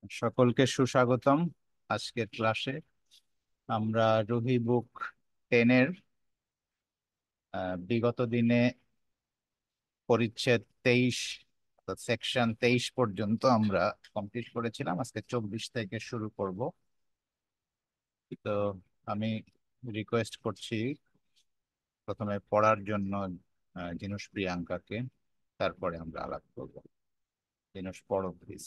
সকলকে সুস্বাগতম আজকের ক্লাসে। আমরা রুহি বুক 10-এর বিগত দিনে পরিচ্ছেদ 23, সেকশন 23 পর্যন্ত আমরা কমপ্লিট করেছিলাম। আজকে 24 থেকে শুরু করব। তো আমি রিকোয়েস্ট করছি প্রথমে পড়ার জন্য জিনুস প্রিয়াঙ্কাকে, তারপরে আমরা আলাপ করব। জিনুস, পড়ো প্লিজ।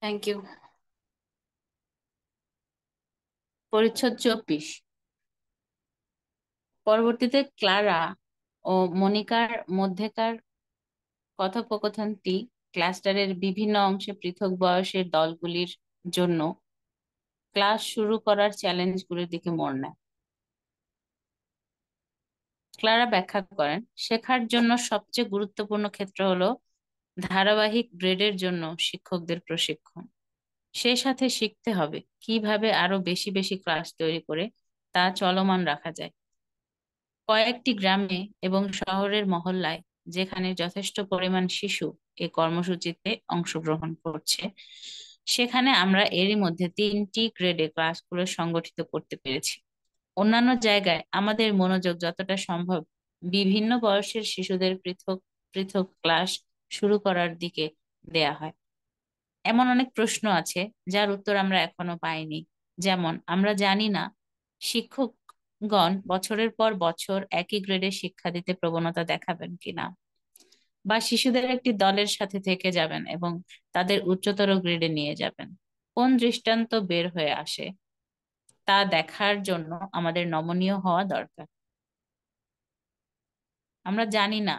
Thank you. পরিচ্ছদ 24। পরবর্তীতে ক্লারা ও মনিকার মধ্যেকার কথোপকথনটি ক্লাস্টারের বিভিন্ন অংশে পৃথক বয়সের দলগুলির জন্য ক্লাস শুরু করার চ্যালেঞ্জগুলির দিকে মোড় নেয়। ক্লারা ব্যাখ্যা করেন, শেখার জন্য সবচেয়ে গুরুত্বপূর্ণ ক্ষেত্র হলো ধারাবাহিক গ্রেডের জন্য শিক্ষকদের প্রশিক্ষণ। সেই সাথে শিখতে হবে কিভাবে আরো বেশি বেশি ক্লাস তৈরি করে তা চলমান রাখা যায়। কয়েকটি গ্রামে এবং শহরের মহল্লায় যেখানে যথেষ্ট পরিমাণ শিশু এই কর্মসূচিতে অংশগ্রহণ করছে, সেখানে আমরা এরই মধ্যে 3টি গ্রেডে ক্লাসগুলো সংগঠিত করতে পেরেছি। অন্যান্য জায়গায় আমাদের মনোযোগ যতটা সম্ভব বিভিন্ন বয়সের শিশুদের পৃথক পৃথক ক্লাস শুরু করার দিকে দেয়া হয়। এমন অনেক প্রশ্ন আছে যার উত্তর আমরা এখনো পাইনি। যেমন, আমরা জানি না শিক্ষকগণ বছরের পর বছর একই গ্রেডে শিক্ষা দিতে প্রবণতা দেখাবেন কিনা, বা শিশুদের একটি দলের সাথে থেকে যাবেন এবং তাদের উচ্চতর গ্রেডে নিয়ে যাবেন। কোন দৃষ্টান্ত বের হয়ে আসে তা দেখার জন্য আমাদের নমনীয় হওয়া দরকার। আমরা জানি না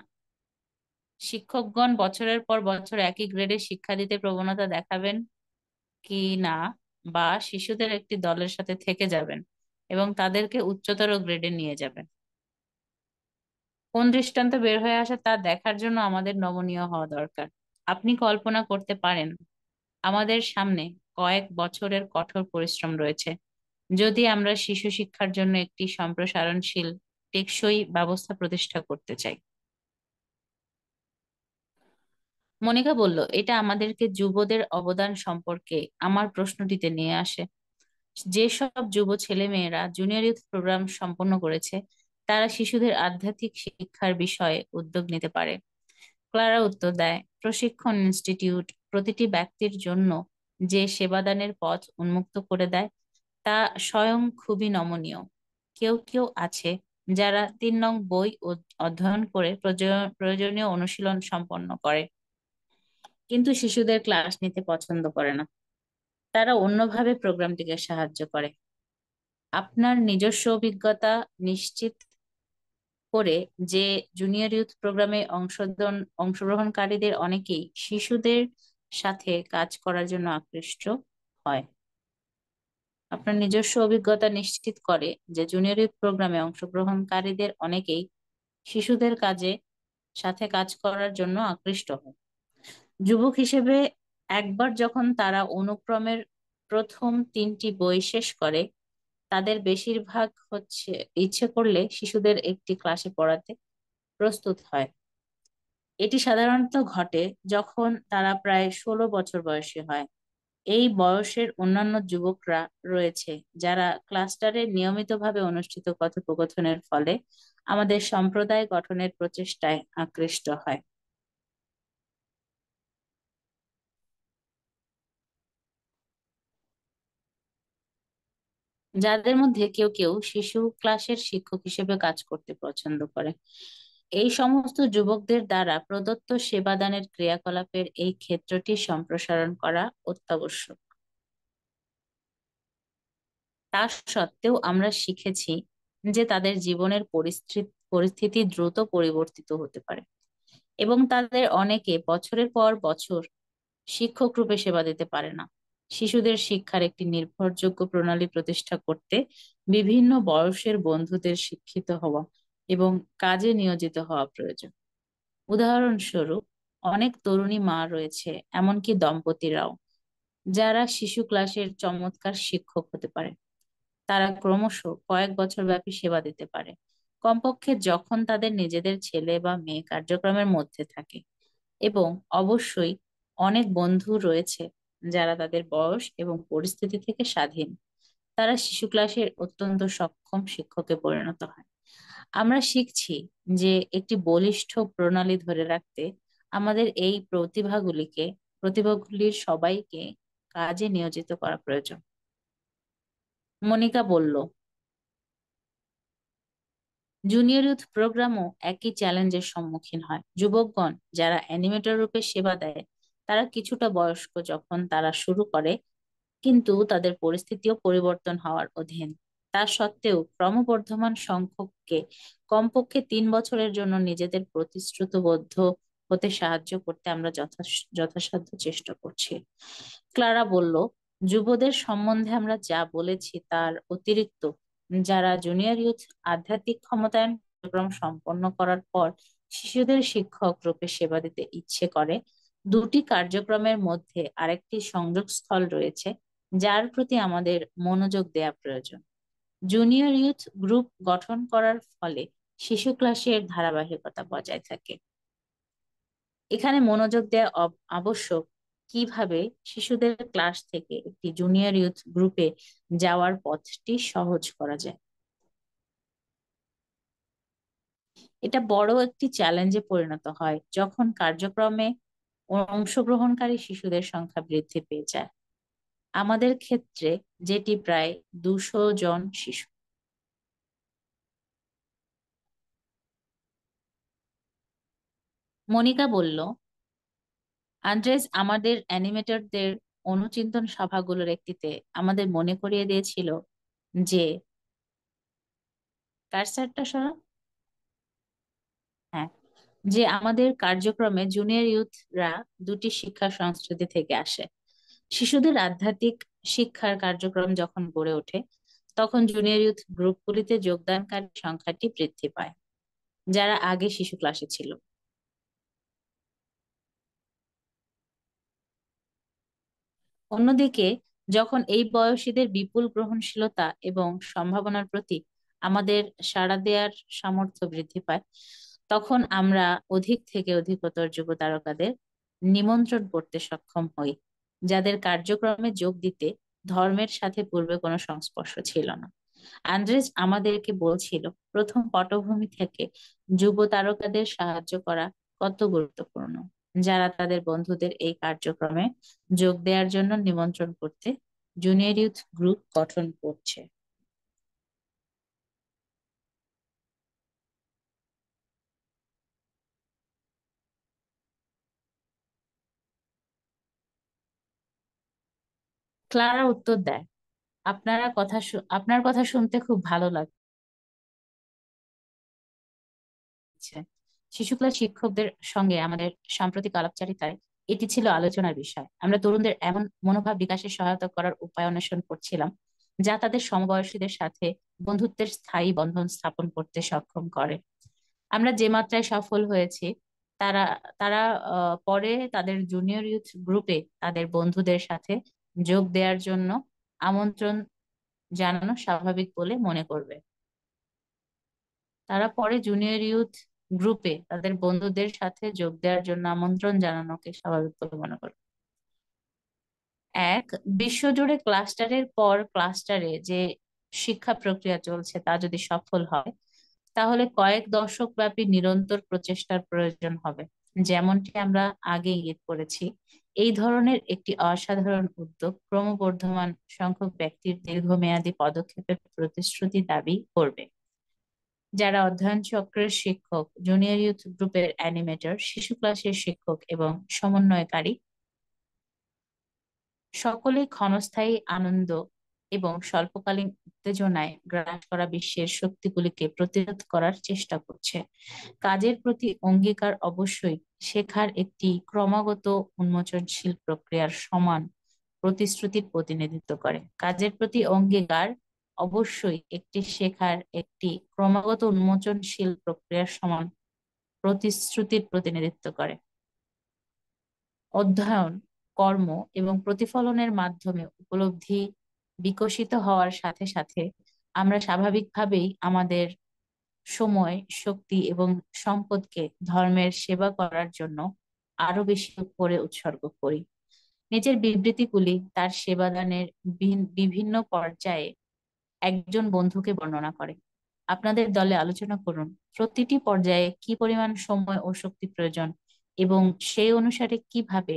শিক্ষকগণ বছরের পর বছর একই গ্রেডে শিক্ষা দিতে প্রবণতা দেখাবেন কি না, বা শিশুদের একটি দলের সাথে থেকে যাবেন এবং তাদেরকে উচ্চতর গ্রেডে নিয়ে যাবেন। কোন দৃষ্টান্ত বের হয়ে আসে তা দেখার জন্য আমাদের নমনীয় হওয়া দরকার। আপনি কল্পনা করতে পারেন আমাদের সামনে কয়েক বছরের কঠোর পরিশ্রম রয়েছে যদি আমরা শিশু শিক্ষার জন্য একটি সম্প্রসারণশীল টেকসই ব্যবস্থা প্রতিষ্ঠা করতে চাই। মনিকা বলল, এটা আমাদেরকে যুবদের অবদান সম্পর্কে আমার প্রশ্নটিতে নিয়ে আসে। যেসব যুব ছেলেমেয়েরা জুনিয়র ইউথ প্রোগ্রাম সম্পন্ন করেছে তারা শিশুদের আধ্যাত্মিক শিক্ষার বিষয়ে উদ্যোগ নিতে পারে। ক্লারা উত্তর দেয়, প্রশিক্ষণ ইনস্টিটিউট প্রতিটি ব্যক্তির জন্য যে সেবাদানের পথ উন্মুক্ত করে দেয় তা স্বয়ং খুবই নমনীয়। কেউ কেউ আছে যারা 3 নং বই অধ্যয়ন করে প্রয়োজনীয় অনুশীলন সম্পন্ন করে, কিন্তু শিশুদের ক্লাস নিতে পছন্দ করে না। তারা অন্যভাবে প্রোগ্রামটিকে সাহায্য করে। আপনার নিজস্ব অভিজ্ঞতা নিশ্চিত করে যে জুনিয়র ইউথ প্রোগ্রামে অংশগ্রহণকারীদের অনেকেই শিশুদের সাথে কাজ করার জন্য আকৃষ্ট হয়। আপনার নিজস্ব অভিজ্ঞতা নিশ্চিত করে যে জুনিয়র ইউথ প্রোগ্রামে অংশগ্রহণকারীদের অনেকেই শিশুদের সাথে কাজ করার জন্য আকৃষ্ট হয়। যুবক হিসেবে একবার যখন তারা অনুক্রমের প্রথম 3টি বই শেষ করে, তাদের বেশিরভাগ ইচ্ছে করলে শিশুদের একটি ক্লাসে পড়াতে প্রস্তুত হয়। এটি সাধারণত ঘটে যখন তারা প্রায় 16 বছর বয়সী হয়। এই বয়সের অন্যান্য যুবকরা রয়েছে যারা ক্লাস্টারে নিয়মিতভাবে অনুষ্ঠিত কথোপকথনের ফলে আমাদের সম্প্রদায় গঠনের প্রচেষ্টায় আকৃষ্ট হয়। যাদের মধ্যে কেউ কেউ শিশু ক্লাসের শিক্ষক হিসেবে কাজ করতে পছন্দ করে। এই সমস্ত যুবকদের দ্বারা প্রদত্ত সেবাদানের ক্রিয়াকলাপের এই ক্ষেত্রটি সম্প্রসারণ করা অত্যাবশ্যক। তা সত্ত্বেও আমরা শিখেছি যে তাদের জীবনের পরিস্থিতি দ্রুত পরিবর্তিত হতে পারে এবং তাদের অনেকে বছরের পর বছর শিক্ষক রূপে সেবা দিতে পারে না। শিশুদের শিক্ষার একটি নির্ভরযোগ্য প্রণালী প্রতিষ্ঠা করতে বিভিন্ন বয়সের বন্ধুদের শিক্ষিত হওয়া এবং কাজে নিয়োজিত হওয়া প্রয়োজন। উদাহরণস্বরূপ, অনেক তরুণী মা রয়েছে, এমনকি দম্পতিরাও, যারা শিশু ক্লাসের চমৎকার শিক্ষক হতে পারে। তারা ক্রমশ কয়েক বছর ব্যাপী সেবা দিতে পারে, কমপক্ষে যখন তাদের নিজেদের ছেলে বা মেয়ে কার্যক্রমের মধ্যে থাকে। এবং অবশ্যই অনেক বন্ধু রয়েছে যারা তাদের বয়স এবং পরিস্থিতি থেকে স্বাধীন। তারা শিশু ক্লাসের অত্যন্ত সক্ষম শিক্ষকে পরিণত হয়। আমরা শিখছি যে একটি বলিষ্ঠ প্রণালী ধরে রাখতে আমাদের এই প্রতিভাগুলির সবাইকে কাজে নিয়োজিত করা প্রয়োজন। মনিকা বলল, জুনিয়র ইউথ প্রোগ্রামও একই চ্যালেঞ্জের সম্মুখীন হয়। যুবকগণ যারা অ্যানিমেটর রূপে সেবা দেয়, তারা কিছুটা বয়স্ক যখন তারা শুরু করে, কিন্তু তাদের পরিস্থিতিও পরিবর্তন হওয়ার অধীন। তা সত্ত্বেও ক্রমবর্ধমান সংখ্যককে কমপক্ষে 3 বছরের জন্য নিজেদের প্রতিশ্রুতিবদ্ধ হতে সাহায্য করতে আমরা যথাসাধ্য চেষ্টা করছি। ক্লারা বলল, যুবদের সম্বন্ধে আমরা যা বলেছি তার অতিরিক্ত, যারা জুনিয়র ইউথ আধ্যাত্মিক ক্ষমতায়ন কার্যক্রম সম্পন্ন করার পর শিশুদের শিক্ষক রূপে সেবা দিতে ইচ্ছে করে, দুটি কার্যক্রমের মধ্যে আরেকটি সংযোগস্থল রয়েছে যার প্রতি আমাদের মনোযোগ দেওয়া প্রয়োজন। জুনিয়র ইউথ গ্রুপ গঠন করার ফলে শিশু ক্লাসের ধারাবাহিকতা বজায় থাকে। এখানে মনোযোগ দেওয়া আবশ্যক, কিভাবে শিশুদের ক্লাস থেকে একটি জুনিয়র ইউথ গ্রুপে যাওয়ার পথটি সহজ করা যায়। এটা বড় একটি চ্যালেঞ্জে পরিণত হয় যখন কার্যক্রমে অংশগ্রহণকারী শিশুদের সংখ্যা বৃদ্ধি পেয়ে যায়, আমাদের ক্ষেত্রে যেটি প্রায় 200 জন শিশু। মনিকা বলল, আন্দ্রেস আমাদের অ্যানিমেটরদের অনুচিন্তন সভাগুলোর একটিতে আমাদের মনে করিয়ে দিয়েছিল যে, কার্সারটা সরা, হ্যাঁ, যে আমাদের কার্যক্রমে জুনিয়র ইউথরা দুটি শিক্ষা সংস্কৃতি থেকে আসে। শিশুদের আধ্যাত্মিক শিক্ষার কার্যক্রম যখন গড়ে ওঠে, তখন জুনিয়র ইউথ গ্রুপগুলিতে যোগদানকারী সংখ্যাটি বৃদ্ধি পায়, যারা আগে শিশু ক্লাসে ছিল। অন্যদিকে, যখন এই বয়সীদের বিপুল গ্রহণশীলতা এবং সম্ভাবনার প্রতি আমাদের সাড়া দেওয়ার সামর্থ্য বৃদ্ধি পায়, তখন আমরা অধিক থেকে অধিকতর যুব তারকাদের নিমন্ত্রণ করতে সক্ষম হই, যাদের কার্যক্রমে যোগ দিতে ধর্মের সাথে পূর্বে কোনো সংস্পর্শ ছিল না। আন্দ্রেস আমাদেরকে বলছিল, প্রথম পটভূমি থেকে যুব তারকাদের সাহায্য করা কত গুরুত্বপূর্ণ, যারা তাদের বন্ধুদের এই কার্যক্রমে যোগ দেওয়ার জন্য নিমন্ত্রণ করতে জুনিয়র ইউথ গ্রুপ গঠন করছে। ক্লারা উত্তর দেয়, আপনার কথা শুনতে খুব ভালো লাগছে। শিশু ক্লাস শিক্ষকদের সঙ্গে আমাদের সাম্প্রতিক আলাপচারিতায় এটি ছিল আলোচনার বিষয়। আমরা তরুণদের এমন মনোভাব বিকাশে সহায়তা করার উপায় অন্বেষণ করছিলাম যা তাদের সমবয়সীদের সাথে বন্ধুত্বের স্থায়ী বন্ধন স্থাপন করতে সক্ষম করে। আমরা যে মাত্রায় সফল হয়েছি, তারা তারা পরে তাদের জুনিয়র ইউথ গ্রুপে তাদের বন্ধুদের সাথে যোগ দেওয়ার জন্য আমন্ত্রণ জানানো স্বাভাবিক বলে মনে করবে। তারা পরে জুনিয়র ইউথ গ্রুপে তাদের বন্ধুদের সাথে যোগ দেওয়ার জন্য আমন্ত্রণ জানানোকে স্বাভাবিক বলে মনে করে। এক, বিশ্বজুড়ে ক্লাস্টারের পর ক্লাস্টারে যে শিক্ষা প্রক্রিয়া চলছে তা যদি সফল হয়, তাহলে কয়েক দশক ব্যাপী নিরন্তর প্রচেষ্টার প্রয়োজন হবে। যেমনটি আমরা আগে ইঙ্গিত করেছি, এই ধরনের একটি অসাধারণ উদ্যোগ ক্রমবর্ধমান সংখ্যক ব্যক্তির দীর্ঘমেয়াদী পদক্ষেপের প্রতিশ্রুতি দাবি করবে। যারা অধ্যয়ন চক্রের শিক্ষক, জুনিয়র ইউথ গ্রুপের অ্যানিমেটর, শিশু ক্লাসের শিক্ষক এবং সমন্বয়কারী, সকলেই ক্ষণস্থায়ী আনন্দ এবং স্বল্পকালীন উত্তেজনায় গ্রাস করা বিশ্বের শক্তিগুলিকে প্রতিরোধ করার চেষ্টা করছে। কাজের প্রতি অঙ্গীকার অবশ্যই শেখার একটি ক্রমাগত উন্মোচনশীল প্রক্রিয়ার সমান প্রতিশ্রুতির প্রতিনিধিত্ব করে। কাজের প্রতি অঙ্গীকার অবশ্যই একটি ক্রমাগত উন্মোচনশীল প্রক্রিয়ার সমান প্রতিশ্রুতির প্রতিনিধিত্ব করে। অধ্যয়ন, কর্ম এবং প্রতিফলনের মাধ্যমে উপলব্ধি বিকশিত হওয়ার সাথে সাথে আমরা স্বাভাবিকভাবেই আমাদের সময়, শক্তি এবং সম্পদকে ধর্মের সেবা করার জন্য আরো বেশি করে উৎসর্গ করি। নিজের বিবৃতিগুলি তার সেবাদানের বিভিন্ন পর্যায়ে একজন বন্ধুকে বর্ণনা করে। আপনাদের দলে আলোচনা করুন প্রতিটি পর্যায়ে কি পরিমাণ সময় ও শক্তি প্রয়োজন এবং সেই অনুসারে কিভাবে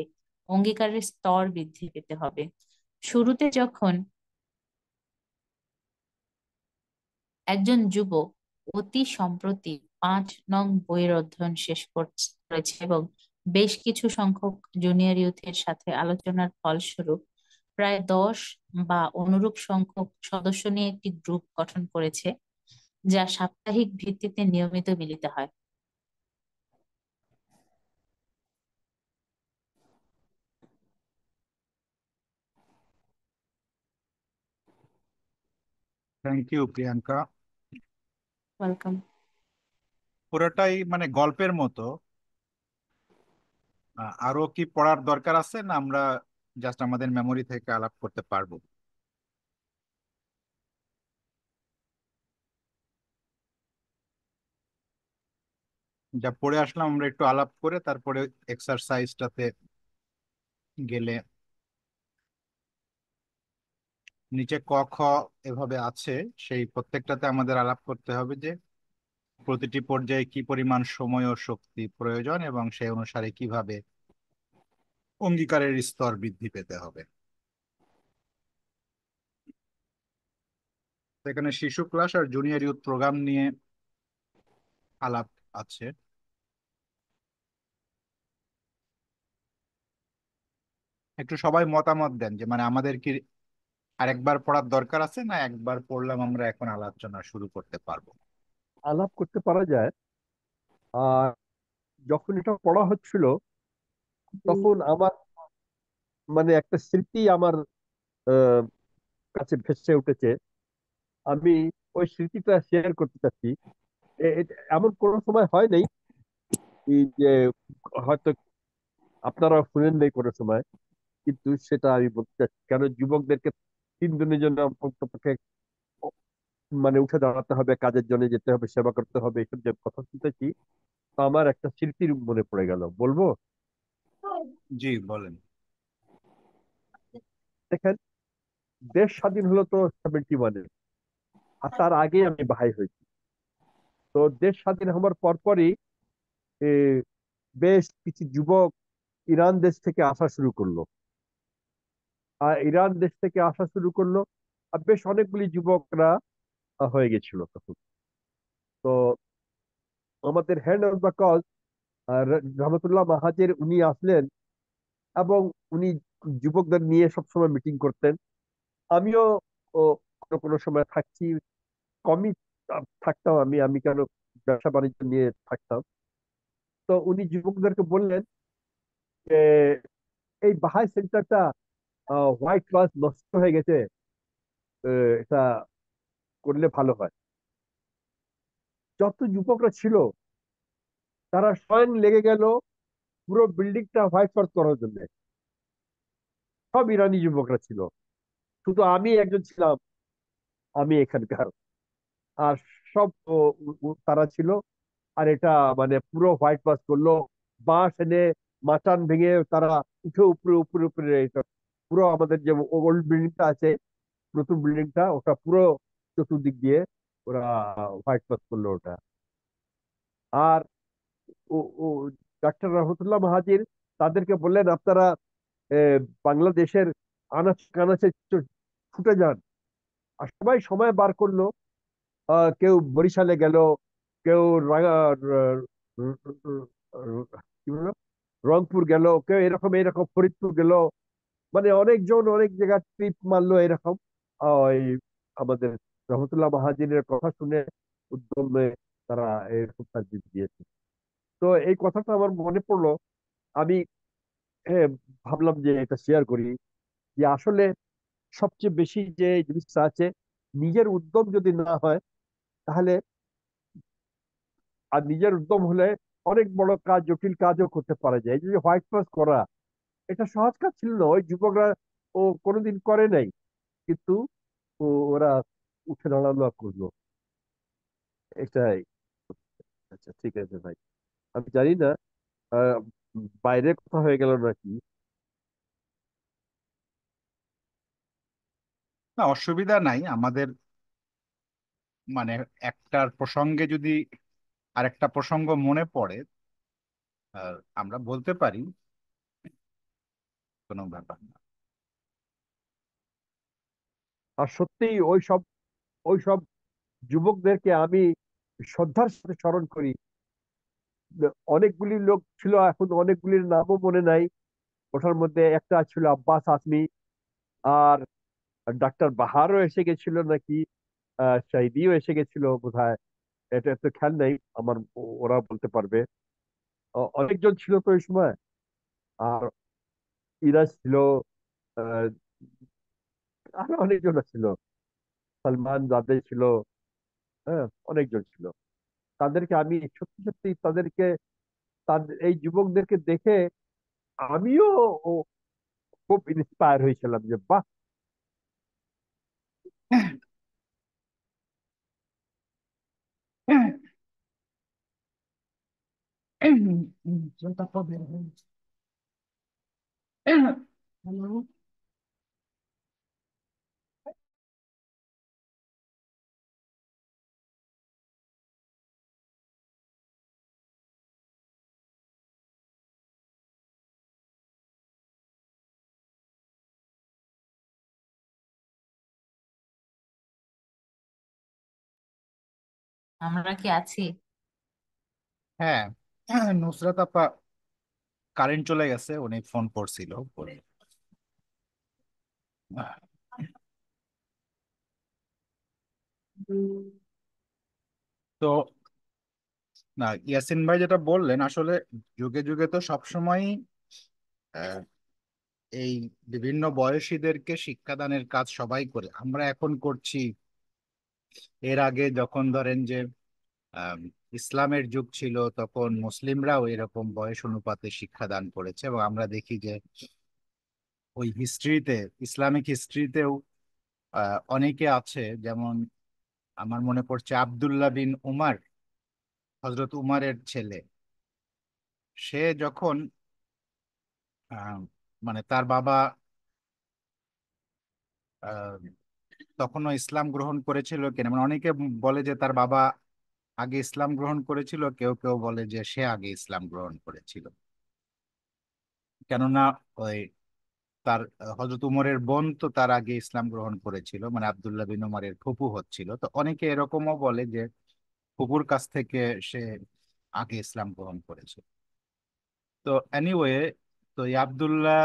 অঙ্গীকারের স্তর বৃদ্ধি পেতে হবে। শুরুতে যখন একজন যুবক অতি সম্প্রতি 5 নং বইয়ের অধ্যয়ন শেষ করেছে এবং বেশ কিছু সংখ্যক জুনিয়র ইউথের সাথে আলোচনার ফলস্বরূপ প্রায় 10 বা অনুরূপ সংখ্যক সদস্য নিয়ে একটি গ্রুপ গঠন করেছে, যা সাপ্তাহিক ভিত্তিতে নিয়মিত মিলিত হয়। Thank you Priyanka. ওয়েলকাম। পুরোটাই মানে গল্পের মতো। আরো কি পড়ার দরকার আছে, না আমরা জাস্ট আমাদের মেমোরি থেকে আলাপ করতে পারবো? যা পড়ে আসলাম আমরা একটু আলাপ করে তারপরে এক্সারসাইজটাতে গেলে। নিচে ক খ এভাবে আছে, সেই প্রত্যেকটাতে আমাদের আলাপ করতে হবে যে প্রতিটি পর্যায়ে কি পরিমাণ সময় ও শক্তি প্রয়োজন এবং সেই অনুসারে কিভাবে অঙ্গীকারের স্তর বৃদ্ধি পেতে হবে। তো এখানে শিশু ক্লাস আর জুনিয়র ইউথ প্রোগ্রাম নিয়ে আলাপ আছে। একটু সবাই মতামত দেন যে মানে আমাদের কি আরেকবার পড়ার দরকার আছে, না একবার পড়লাম আমরা এখন আলোচনা শুরু করতে পারবো? আলাপ করতে পারা যায়। আর যখন এটা পড়া হচ্ছিল তখন আমার মানে একটা স্মৃতি আমার আহ, কাছে ভেসে উঠেছে। আমি ওই স্মৃতিটা শেয়ার করতে চাচ্ছি। এমন কোনো সময় হয় নাই এই যে হয়তো আপনারা শুনেন নাই কোনো সময়, কিন্তু সেটা আমি বলতে চাচ্ছি, কেন যুবকদেরকে 3 দিনের জন্য পক্ষে মানে উঠে দাঁড়াতে হবে, কাজের জন্য যেতে হবে, সেবা করতে হবে, এসব যে কথা শুনতেছি, তো আমার একটা স্মৃতির মনে পড়ে গেল, বলবো? জি বলেন। দেখেন, দেশ স্বাধীন হলো তো 71-এ, আর তার আগে আমি ভাই হয়েছি। তো দেশ স্বাধীন হওয়ার পরপরই এ, বেশ কিছু যুবক ইরান দেশ থেকে আসা শুরু করলো। আর ইরান দেশ থেকে আসা শুরু করলো, আর বেশ অনেকগুলি যুবকরা হয়ে গেছিল তখন। তো আমাদের হেড অফ দ্য কজ রহমতুল্লাহ মাহাজির উনি আসলেন, এবং উনি যুবকদের নিয়ে সবসময় মিটিং করতেন। আমিও ও, কোনো কোনো সময় থাকছি, কমই থাকতাম। আমি আমি কেন, ব্যবসা বাণিজ্য নিয়ে থাকতাম। তো উনি যুবকদেরকে বললেন যে এই বাহাই সেন্টারটা হোয়াইট ওয়াশ নষ্ট হয়ে গেছে, এটা করলে ভালো হয়। যত যুবকরা ছিল তারা স্বয়ং লেগে গেল পুরো বিল্ডিংটা হোয়াইট ওয়াশ করার জন্য। সব ইরানি যুবকরা ছিল, শুধু আমি একজন ছিলাম, আমি এখানকার। আর সব তারা ছিল। আর এটা মানে পুরো হোয়াইট ওয়াশ করলো, বাঁশ এনে মাচান ভেঙে তারা উঠে উপরে উপরে উপরে এটা পুরো আমাদের যে ওল্ড বিল্ডিংটা আছে, নতুন বিল্ডিংটা, ওটা পুরো চতুর্দিক দিয়ে ওরা হোয়াইট ওয়াশ করলো ওটা। আর ও ও ডাক্তার রহমতুল্লাহ মাহাজির তাদেরকে বললেন, আপনারা বাংলাদেশের আনাচে কানাচে ছুটে যান। আর সবাই সময় বার করলো। কেউ বরিশালে গেল, কেউ কি বললো, রংপুর গেল, কেউ এরকম এরকম ফরিদপুর গেল। মানে অনেকজন অনেক জায়গা ট্রিপ মারলো এরকম। ওই আমাদের রহমতুল্লাহ মাহাজিনের কথা শুনে উদ্যমে তারা এরকম সার্ভিস দিয়েছে। তো এই কথাটা আমার মনে পড়লো। আমি ভাবলাম যে এটা শেয়ার করি, যে আসলে সবচেয়ে বেশি যে জিনিসটা আছে, নিজের উদ্যম যদি না হয় তাহলে, আর নিজের উদ্যম হলে অনেক বড় কাজ, জটিল কাজও করতে পারা যায়। এই যে হোয়াইট ওয়াশ করা, এটা সহজ কাজ ছিল না। ওই যুবকরা ও কোনোদিন করে নাই, কিন্তু ওরা উঠে দাঁড়ালো আর করলো। এটাই। আচ্ছা, ঠিক আছে ভাই। আমি জানি না, আহ, বাইরে কথা হয়ে গেল নাকি? না, অসুবিধা নাই আমাদের, মানে একটার প্রসঙ্গে যদি আরেকটা প্রসঙ্গ মনে পড়ে আমরা বলতে পারি, কোনো ব্যাপার না। আর সত্যিই ওই সব যুবকদেরকে আমি শ্রদ্ধার সাথে স্মরণ করি। অনেকগুলি লোক ছিল, এখন অনেকগুলির নামও মনে নাই। ওটার মধ্যে একটা ছিল আব্বাস আজমি, আর ডাক্তার বাহারও এসে গেছিল নাকি, শাহিদিও এসে গেছিল বোধহয়। এটা তো খেয়াল নেই আমার, ওরা বলতে পারবে। অনেকজন ছিল তো ওই সময়। আর ইরাজ ছিল, আহ, আরো অনেকজন ছিল, সালমান জাদে ছিল। হ্যাঁ, অনেকজন ছিল। তাদেরকে আমি সত্যি সত্যি তাদেরকে, তাদের এই যুবকদেরকে দেখে আমিও খুব ইন্সপায়ার হয়েছিলাম যে বাহ। আমরা কি আছি? হ্যাঁ, নুসরাত আপা, কারেন্ট চলে গেছে, উনি ফোন করছিল পরে। তো না, ইয়াসিন ভাই যেটা বললেন আসলে যুগে যুগে তো সবসময় এই বিভিন্ন বয়সীদেরকে শিক্ষাদানের কাজ সবাই করে, আমরা এখন করছি। এর আগে যখন ধরেন যে আম, ইসলামের যুগ ছিল, তখন মুসলিমরাও এরকম বয়স অনুপাতে শিক্ষাদান করেছে, এবং আমরা দেখি যে ওই হিস্ট্রিতে, ইসলামিক হিস্ট্রিতেও অনেকে আছে, যেমন আমার মনে পড়ছে আব্দুল্লাহ বিন উমার, হজরত উমারের ছেলে। সে যখন আহ, মানে তার বাবা আহ, তখনও ইসলাম গ্রহণ করেছিল কিনা, মানে অনেকে বলে যে তার বাবা আগে ইসলাম গ্রহণ করেছিল, কেউ কেউ বলে যে সে আগে ইসলাম গ্রহণ করেছিল। কেননা ওই তার হযরত উমরের বোন তো তার আগে ইসলাম গ্রহণ করেছিল, মানে আব্দুল্লাহ বিন উমরের ফুপু হচ্ছিল। তো অনেকে এরকমও বলে যে ফুপুর কাছ থেকে সে আগে ইসলাম গ্রহণ করেছে। তো এনিওয়ে, তো এই আব্দুল্লাহ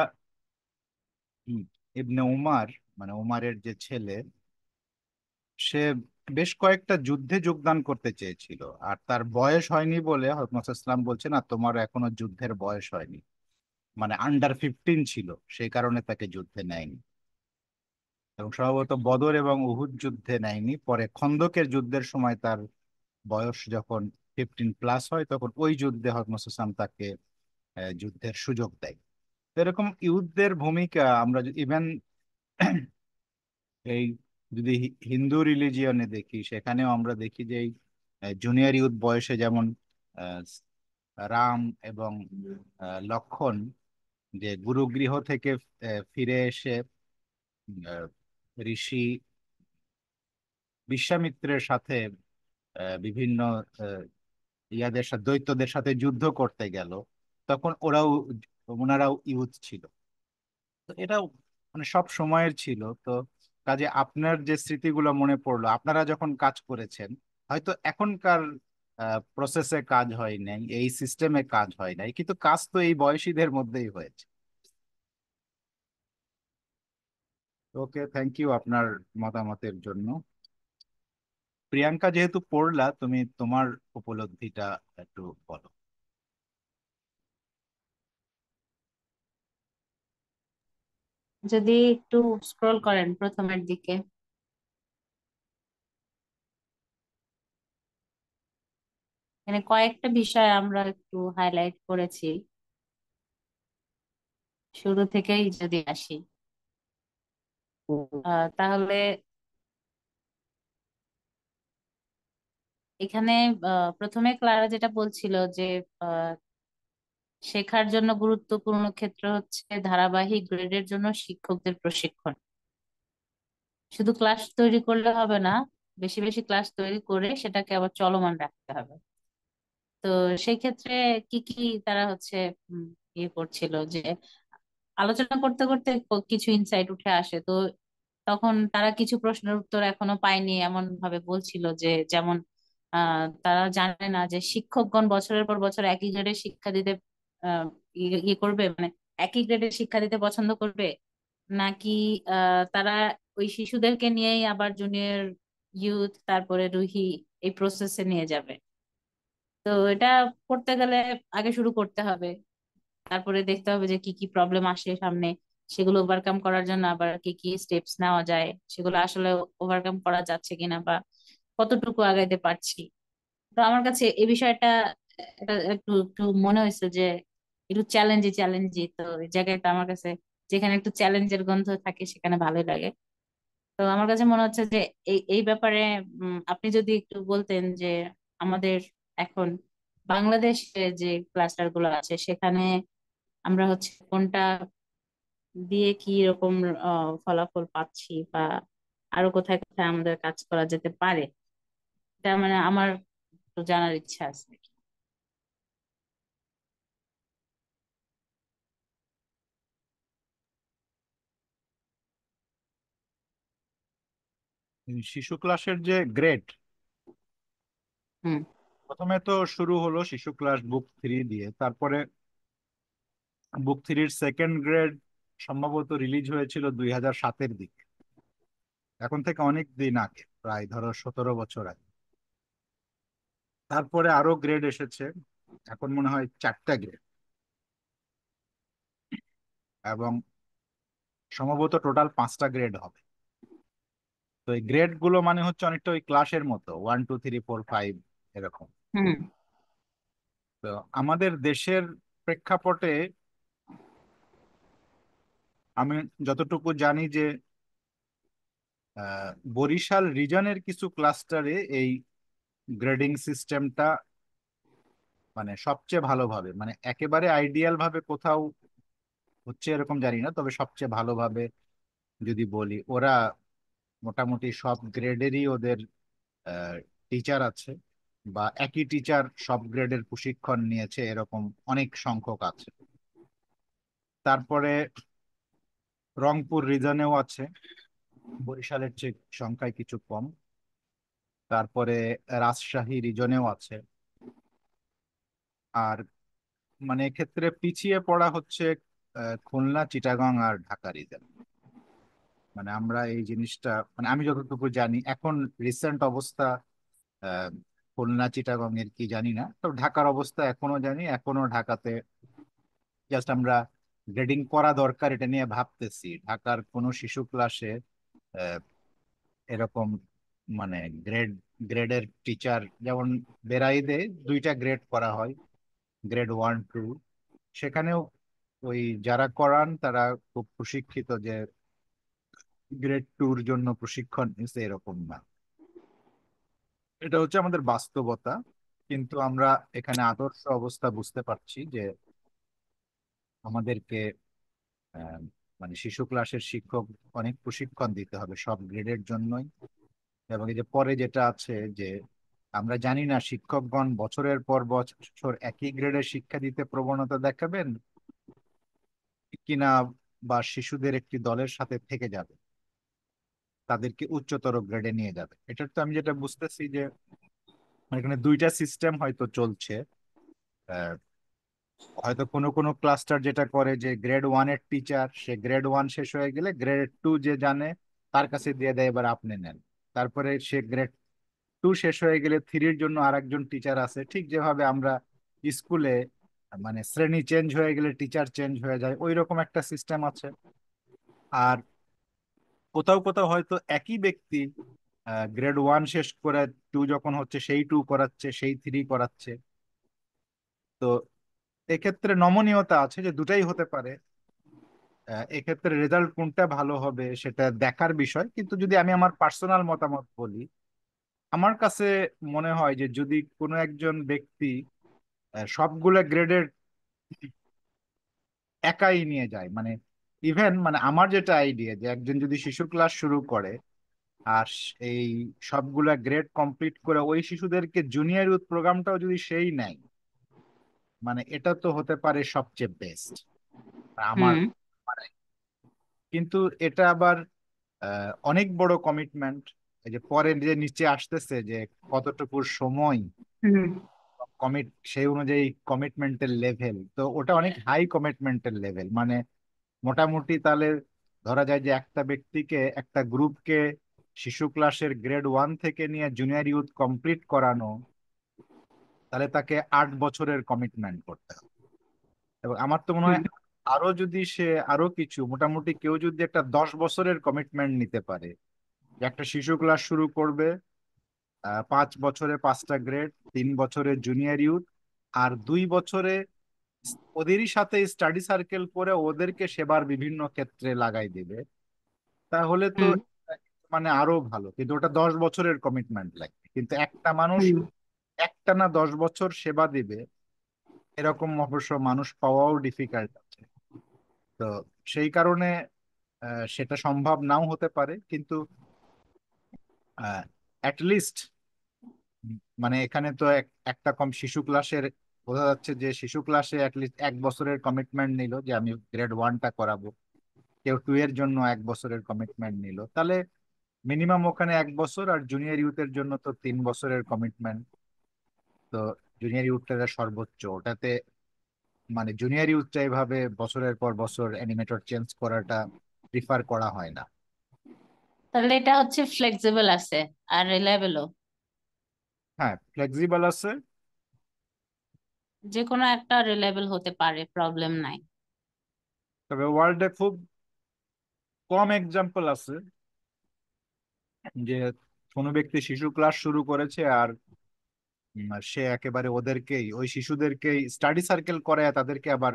ইবনে উমার, মানে উমারের যে ছেলে, সে বেশ কয়েকটা যুদ্ধে যোগদান করতে চেয়েছিল। আর তার বয়স হয়নি বলে হযরত মুহাম্মদ সাল্লাল্লাহু আলাইহি ওয়াসাল্লাম বলছে না, তোমার এখনো যুদ্ধের বয়স হয়নি, মানে আন্ডার 15 ছিল, সেই কারণে তাকে যুদ্ধে নেয়নি। এবং সম্ভবত বদর এবং উহুদ যুদ্ধে নেয়নি, পরে খন্দকের যুদ্ধের সময় তার বয়স যখন 15+ হয়, তখন ওই যুদ্ধে হযরত মুহাম্মদ সাল্লাল্লাহু আলাইহি ওয়াসাল্লাম তাকে যুদ্ধের সুযোগ দেয়। তো এরকম ইহুদদের ভূমিকা আমরা ইভেন এই যদি হিন্দু রিলিজিয়নে দেখি, সেখানেও আমরা দেখি যে জুনিয়র ইউথ বয়সে যেমন আহ, রাম এবং লক্ষ্মণ, যে গুরুগৃহ থেকে ফিরে এসে আহ, ঋষি বিশ্বামিত্রের সাথে বিভিন্ন আহ, ইয়াদের সাথে, দৈত্যদের সাথে যুদ্ধ করতে গেল, তখন ওনারাও ইউথ ছিল। তো এটাও মানে সব সময়ের ছিল। তো কাজে আপনার যে স্মৃতিগুলো মনে পড়লো, আপনারা যখন কাজ করেছেন, হয়তো এখনকার প্রসেসে কাজ হয় নাই, এই সিস্টেমে কাজ হয় নাই, কিন্তু কাজ তো এই বয়সীদের মধ্যেই হয়েছে। ওকে, থ্যাংক ইউ আপনার মতামতের জন্য। প্রিয়াঙ্কা, যেহেতু পড়লা, তুমি তোমার উপলব্ধিটা একটু বলো। যদি একটু স্ক্রল করেন প্রথমের দিকে, এখানে কয়েকটা বিষয় আমরা একটু হাইলাইট করেছি। শুরু থেকেই যদি আসি, তাহলে এখানে প্রথমে ক্লারা যেটা বলছিল যে আহ, শেখার জন্য গুরুত্বপূর্ণ ক্ষেত্র হচ্ছে ধারাবাহিক গ্রেডের জন্য শিক্ষকদের প্রশিক্ষণ। শুধু ক্লাস তৈরি করলে হবে না, বেশি বেশি ক্লাস তৈরি করে সেটাকে আবার চলমান রাখতে হবে। তো সেই ক্ষেত্রে কি কি তারা হচ্ছে উম, ইয়ে করছিল যে আলোচনা করতে করতে কিছু ইনসাইট উঠে আসে। তো তখন তারা কিছু প্রশ্নের উত্তর এখনো পায়নি এমন ভাবে বলছিল যে, যেমন তারা জানে না যে শিক্ষকগণ বছরের পর বছর একই গ্রেডের শিক্ষা দিতে ইয়ে করবে, মানে একই গ্রেডের শিক্ষা দিতে পছন্দ করবে, নাকি তারা ওই শিশুদেরকে নিয়েই আবার জুনিয়র ইউথ তারপরে রুহি এই প্রসেসে নিয়ে যাবে। তো এটা করতে গেলে আগে শুরু করতে হবে, তারপরে দেখতে হবে যে কি কি প্রবলেম আসে সামনে, সেগুলো ওভারকাম করার জন্য আবার কি কি স্টেপস নেওয়া যায়, সেগুলো আসলে ওভারকাম করা যাচ্ছে কিনা বা কতটুকু আগাইতে পারছি। তো আমার কাছে এই বিষয়টা এটা একটু একটু মনে হয়েছে যে একটু চ্যালেঞ্জি তো এই জায়গাটা আমার কাছে, যেখানে একটু চ্যালেঞ্জের গন্ধ থাকে সেখানে ভালোই লাগে। তো আমার কাছে মনে হচ্ছে যে এই এই ব্যাপারে আপনি যদি একটু বলতেন যে আমাদের এখন বাংলাদেশে যে ক্লাস্টার গুলো আছে সেখানে আমরা হচ্ছে কোনটা দিয়ে কি রকম ফলাফল পাচ্ছি, বা আরো কোথায় কোথায় আমাদের কাজ করা যেতে পারে, তার মানে আমার একটু জানার ইচ্ছা আছে। এই শিশু ক্লাসের যে গ্রেড, হুম। প্রথমে তো শুরু হলো শিশু ক্লাস বুক 3 দিয়ে, তারপরে বুক 3-র সেকেন্ড গ্রেড সম্ভবত রিলিজ হয়েছিল 2007-এর দিকে। এখন থেকে অনেক দিন আগে, প্রায় ধরো 17 বছর আগে। তারপরে আরো গ্রেড এসেছে, এখন মনে হয় 4টা গ্রেড, এবং সম্ভবত টোটাল 5টা গ্রেড হবে। তো এই গ্রেড গুলো মানে হচ্ছে অনেকটা ওই ক্লাসের মতো, 1 2 3 4 5 এরকম। হুম। তো আমাদের দেশের প্রেক্ষাপটে আমি যতটুকু জানি যে বরিশাল রিজনের কিছু ক্লাস্টারে এই গ্রেডিং সিস্টেমটা মানে সবচেয়ে ভালোভাবে, মানে একেবারে আইডিয়াল ভাবে কোথাও হচ্ছে এরকম জানি না, তবে সবচেয়ে ভালোভাবে যদি বলি, ওরা মোটামুটি সব গ্রেডেরই ওদের টিচার আছে, বা একই টিচার সব গ্রেডের প্রশিক্ষণ নিয়েছে এরকম অনেক সংখ্যক আছে। তারপরে রংপুর রিজনেও আছে, বরিশালের চেয়ে সংখ্যায় কিছু কম। তারপরে রাজশাহী রিজনেও আছে। আর মানে এক্ষেত্রে পিছিয়ে পড়া হচ্ছে খুলনা, চিটাগং আর ঢাকা রিজন। মানে আমরা এই জিনিসটা, মানে আমি যতটুকু জানি এখন রিসেন্ট অবস্থা, আহ, খুলনা চিটাগং এর কি জানি না, তো ঢাকার অবস্থা এখনো জানি। এখনো ঢাকাতে জাস্ট আমরা গ্রেডিং করা দরকার এটা নিয়ে ভাবতেছি। ঢাকার কোনো শিশু ক্লাসে আহ, এরকম মানে গ্রেড গ্রেডের টিচার যেমন বেরাইদে 2টা গ্রেড করা হয়, গ্রেড 1 2। সেখানেও ওই যারা করান তারা খুব প্রশিক্ষিত, যে গ্রেড 2-র জন্য প্রশিক্ষণ নিছে এরকম না। এটা হচ্ছে আমাদের বাস্তবতা। কিন্তু আমরা এখানে আদর্শ অবস্থা বুঝতে পারছি যে আমাদেরকে আহ, মানে শিশু ক্লাসের শিক্ষক অনেক প্রশিক্ষণ দিতে হবে সব গ্রেডের জন্যই। এবং এই যে পরে যেটা আছে যে আমরা জানি না শিক্ষকগণ বছরের পর বছর একই গ্রেডের শিক্ষা দিতে প্রবণতা দেখাবেন কিনা, বা শিশুদের একটি দলের সাথে থেকে যাবে, তাদেরকে উচ্চতর গ্রেডে নিয়ে যাবে। এটার তো আমি যেটা বুঝতেছি যে মানে এখানে 2টা সিস্টেম হয়তো চলছে। আহ, হয়তো কোনো কোনো ক্লাস্টার যেটা করে যে গ্রেড 1-এর টিচার, সে গ্রেড 1 শেষ হয়ে গেলে গ্রেড 2 যে জানে তার কাছে দিয়ে দেয়, এবার আপনি নেন। তারপরে সে গ্রেড 2 শেষ হয়ে গেলে 3-র জন্য আরেকজন টিচার আছে, ঠিক যেভাবে আমরা স্কুলে মানে শ্রেণী চেঞ্জ হয়ে গেলে টিচার চেঞ্জ হয়ে যায়, ওই রকম একটা সিস্টেম আছে। আর কোথাও কোথাও হয়তো একই ব্যক্তি গ্রেড 1 শেষ করে 2 যখন হচ্ছে সেই 2 করাচ্ছে, সেই 3 করাচ্ছে। তো এক্ষেত্রে নমনীয়তা আছে যে দুটাই হতে পারে। এক্ষেত্রে রেজাল্ট কোনটা ভালো হবে সেটা দেখার বিষয়। কিন্তু যদি আমি আমার পার্সোনাল মতামত বলি, আমার কাছে মনে হয় যে যদি কোনো একজন ব্যক্তি সবগুলো গ্রেডের একাই নিয়ে যায়। মানে ইভেন মানে আমার যেটা আইডিয়া যে একজন যদি শিশু ক্লাস শুরু করে আর এই সবগুলা গ্রেড কমপ্লিট করে ওই শিশুদেরকে জুনিয়র ইউথ প্রোগ্রামটাও যদি সেই নেয়, মানে এটা তো হতে পারে সবচেয়ে বেস্ট আমার। হুম। কিন্তু এটা আবার অনেক বড় কমিটমেন্ট। এই যে পরে যে নিচে আসতেছে যে কতটুকু সময় হুম। কমিট, সেই অনুযায়ী কমিটমেন্টের লেভেল তো ওটা অনেক হাই কমিটমেন্টের লেভেল। মানে মোটামুটি তাহলে ধরা যায় যে একটা ব্যক্তিকে, একটা গ্রুপকে শিশু ক্লাসের গ্রেড 1 থেকে নিয়ে জুনিয়র ইউথ কমপ্লিট করানো, তাহলে তাকে 8 বছরের কমিটমেন্ট করতে হবে। এবং আমার তো মনে হয় হুম। আরো যদি সে আরো কিছু মোটামুটি কেউ যদি একটা 10 বছরের কমিটমেন্ট নিতে পারে, যে একটা শিশু ক্লাস শুরু করবে, 5 বছরে 5টা গ্রেড, 3 বছরে জুনিয়র ইউথ, আর 2 বছরে ওদেরই সাথে স্টাডি সার্কেল করে ওদেরকে সেবার বিভিন্ন ক্ষেত্রে লাগাই দিবে, তাহলে তো হুম। মানে আরো ভালো। কিন্তু ওটা 10 বছরের কমিটমেন্ট লাগবে, কিন্তু একটা মানুষ হুম। একটানা 10 বছর সেবা দিবে এরকম অবশ্য মানুষ পাওয়াও ডিফিকাল্ট আছে। তো সেই কারণে সেটা সম্ভব নাও হতে পারে, কিন্তু অ্যাটলিস্ট মানে এখানে তো একটা কম শিশু ক্লাসের বোঝা যাচ্ছে যে শিশু ক্লাসে অ্যাটলিস্ট 1 বছরের কমিটমেন্ট নিল যে আমি গ্রেড 1টা করাবো, কেউ 2 এর জন্য 1 বছরের কমিটমেন্ট নিল, তাহলে মিনিমাম ওখানে 1 বছর। আর জুনিয়র ইউথের জন্য তো 3 বছরের কমিটমেন্ট। তো জুনিয়র ইউথটা সর্বোচ্চ ওটাতে, মানে জুনিয়র ইউথটা এভাবে বছরের পর বছর অ্যানিমেটর চেঞ্জ করাটা প্রিফার করা হয় না। তাহলে এটা হচ্ছে ফ্লেক্সিবল আছে আর রিলায়েবলও। হ্যাঁ, ফ্লেক্সিবল আছে। যে কোনো একটা রিলায়েবল হতে পারে, প্রবলেম নাই। তবে ওয়ার্ল্ডে খুব কম এক্সাম্পল আছে যে কোনো ব্যক্তি শিশু ক্লাস শুরু করেছে আর সে একেবারে ওদেরকেই, ওই শিশুদেরকেই স্টাডি সার্কেল করে তাদেরকে আবার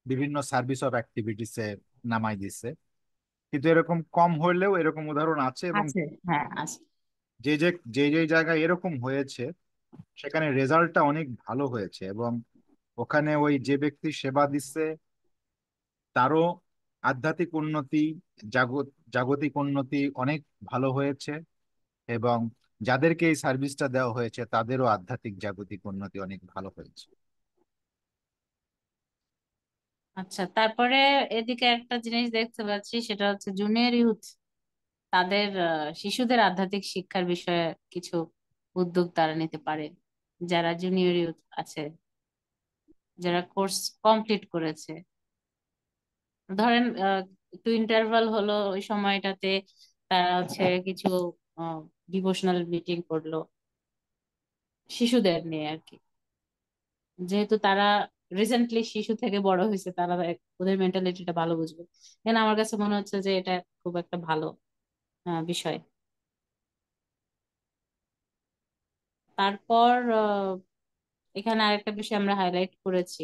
বিভিন্ন সার্ভিস অফ অ্যাক্টিভিটিসে নামাই দিছে। কিন্তু এরকম কম হইলেও এরকম উদাহরণ আছে। এবং আছে, হ্যাঁ আছে। যে যে যে যে জায়গায় এরকম হয়েছে সেখানে রেজাল্টটা অনেক ভালো হয়েছে, এবং ওখানে ওই যে ব্যক্তি সেবা দিচ্ছে তারও আধ্যাত্মিক উন্নতি, জাগত জাগতিক উন্নতি অনেক ভালো হয়েছে। এবং যাদেরকে এই সার্ভিসটা দেওয়া হয়েছে তাদেরও আধ্যাত্মিক জাগতিক উন্নতি অনেক ভালো হয়েছে। আচ্ছা, তারপরে এদিকে একটা জিনিস দেখতে পাচ্ছি, সেটা হচ্ছে জুনিয়র ইউথ তাদের শিশুদের আধ্যাত্মিক শিক্ষার বিষয়ে কিছু উদ্যোগ তারা নিতে পারে। যারা জুনিয়র ইউথ আছে, যারা কোর্স কমপ্লিট করেছে, ধরেন একটু ইন্টারভাল হলো ওই সময়টাতে, তারা হচ্ছে কিছু ডিভোশনাল মিটিং করলো শিশুদের নিয়ে আর কি। যেহেতু তারা রিসেন্টলি শিশু থেকে বড় হয়েছে, তারা ওদের মেন্টালিটিটা ভালো বুঝবে। কেন আমার কাছে মনে হচ্ছে যে এটা খুব একটা ভালো বিষয়। তারপর এখানে আরেকটা বিষয় আমরা হাইলাইট করেছি,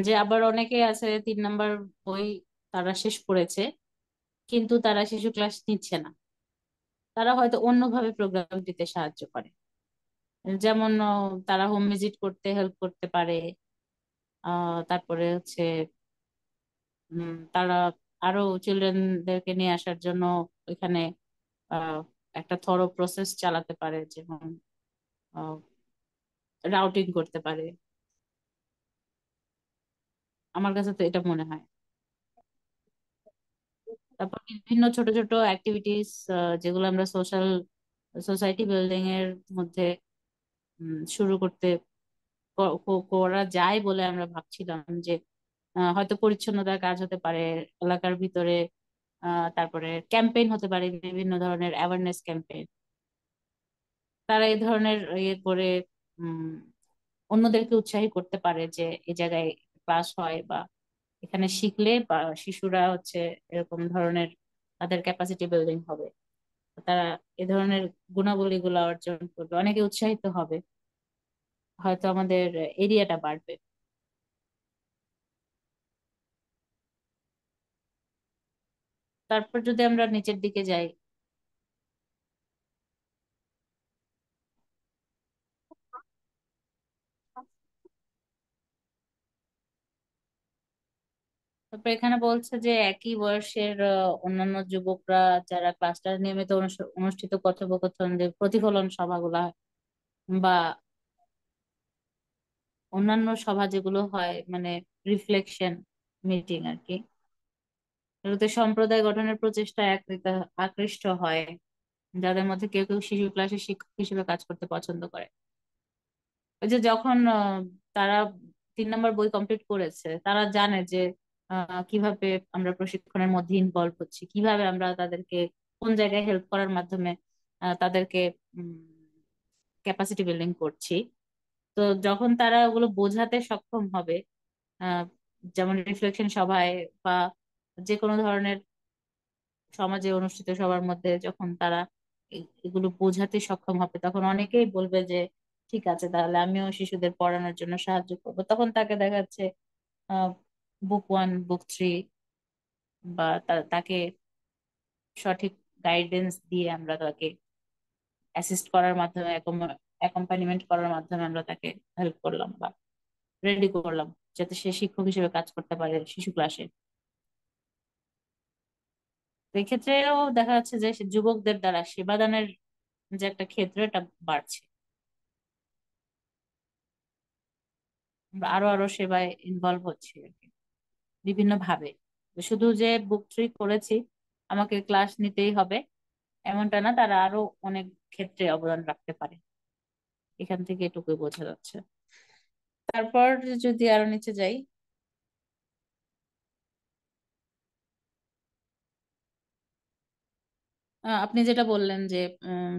যে আবার অনেকে আছে 3 নাম্বার বই তারা শেষ করেছে, কিন্তু তারা শিশু ক্লাস নিচ্ছে না। তারা হয়তো অন্যভাবে প্রোগ্রাম দিতে সাহায্য করে, যেমন তারা হোম ভিজিট করতে হেল্প করতে পারে। তারপরে হচ্ছে তারা আরো চিলড্রেনদেরকে নিয়ে আসার জন্য ওইখানে আহ, একটা থরো প্রসেস চালাতে পারে, যেমন রাউটিং করতে পারে। আমার কাছে তো এটা মনে হয়। তারপর বিভিন্ন ছোট ছোট অ্যাক্টিভিটিস যেগুলো আমরা সোসাইটি বিল্ডিং এর মধ্যে শুরু করতে করা যায় বলে আমরা ভাবছিলাম, যে হয়তো পরিচ্ছন্নতার কাজ হতে পারে এলাকার ভিতরে। তারপরে ক্যাম্পেইন হতে পারে, বিভিন্ন ধরনের অ্যাওয়ারনেস ক্যাম্পেইন। তারা এই ধরনের ইয়ে করে উম অন্যদেরকে উৎসাহী করতে পারে যে এই জায়গায় ক্লাস হয়, বা এখানে শিখলে বা শিশুরা হচ্ছে এরকম ধরনের তাদের ক্যাপাসিটি বিল্ডিং হবে। তারা এ ধরনের গুণাবলী গুলা অর্জন করবে, অনেকে উৎসাহিত হবে, হয়তো আমাদের এরিয়াটা বাড়বে। তারপর যদি আমরা নিচের দিকে যাই, তারপর এখানে বলছে যে একই বয়সের অন্যান্য যুবকরা যারা ক্লাসটা নিয়মিত অনুষ্ঠিত কথোপকথন যে প্রতিফলন সভাগুলা হয়, বা অন্যান্য সভা যেগুলো হয়, মানে রিফ্লেকশন মিটিং আর কি, এগুলোতে সম্প্রদায় গঠনের প্রচেষ্টা আকৃষ্ট হয়, যাদের মধ্যে কেউ কেউ শিশু ক্লাসে শিক্ষক হিসেবে কাজ করতে পছন্দ করে। ওই যে যখন তারা 3 নম্বর বই কমপ্লিট করেছে, তারা জানে যে কিভাবে আমরা প্রশিক্ষণের মধ্যে ইনভলভ হচ্ছি, কিভাবে আমরা তাদেরকে কোন জায়গায় হেল্প করার মাধ্যমে তাদেরকে ক্যাপাসিটি বিল্ডিং করছি। তো যখন তারা ওগুলো বোঝাতে সক্ষম হবে, আহ, যেমন রিফ্লেকশন সভায় বা যে কোনো ধরনের সমাজে অনুষ্ঠিত সবার মধ্যে যখন তারা এগুলো বোঝাতে সক্ষম হবে, তখন অনেকেই বলবে যে ঠিক আছে, তাহলে আমিও শিশুদের পড়ানোর জন্য সাহায্য করবো। তখন তাকে দেখা যাচ্ছে বুক 1, বুক 3, বা তাকে সঠিক গাইডেন্স দিয়ে আমরা তাকে অ্যাসিস্ট করার মাধ্যমে, অ্যাকম্পানিমেন্ট করার মাধ্যমে আমরা তাকে হেল্প করলাম বা রেডি করলাম যাতে সে শিক্ষক হিসেবে কাজ করতে পারে শিশু ক্লাসে। তো এক্ষেত্রেও দেখা যাচ্ছে যে যুবকদের দ্বারা সেবাদানের যে একটা ক্ষেত্র, এটা বাড়ছে। আমরা আরো আরো সেবায় ইনভলভ হচ্ছি আর কি, বিভিন্ন ভাবে। শুধু যে বুক 3 করেছি আমাকে ক্লাস নিতেই হবে এমনটা না, তারা আরো অনেক ক্ষেত্রে অবদান রাখতে পারে, এখান থেকে এটুকুই বোঝা যাচ্ছে। তারপর যদি আরো নিচে যাই, আপনি যেটা বললেন যে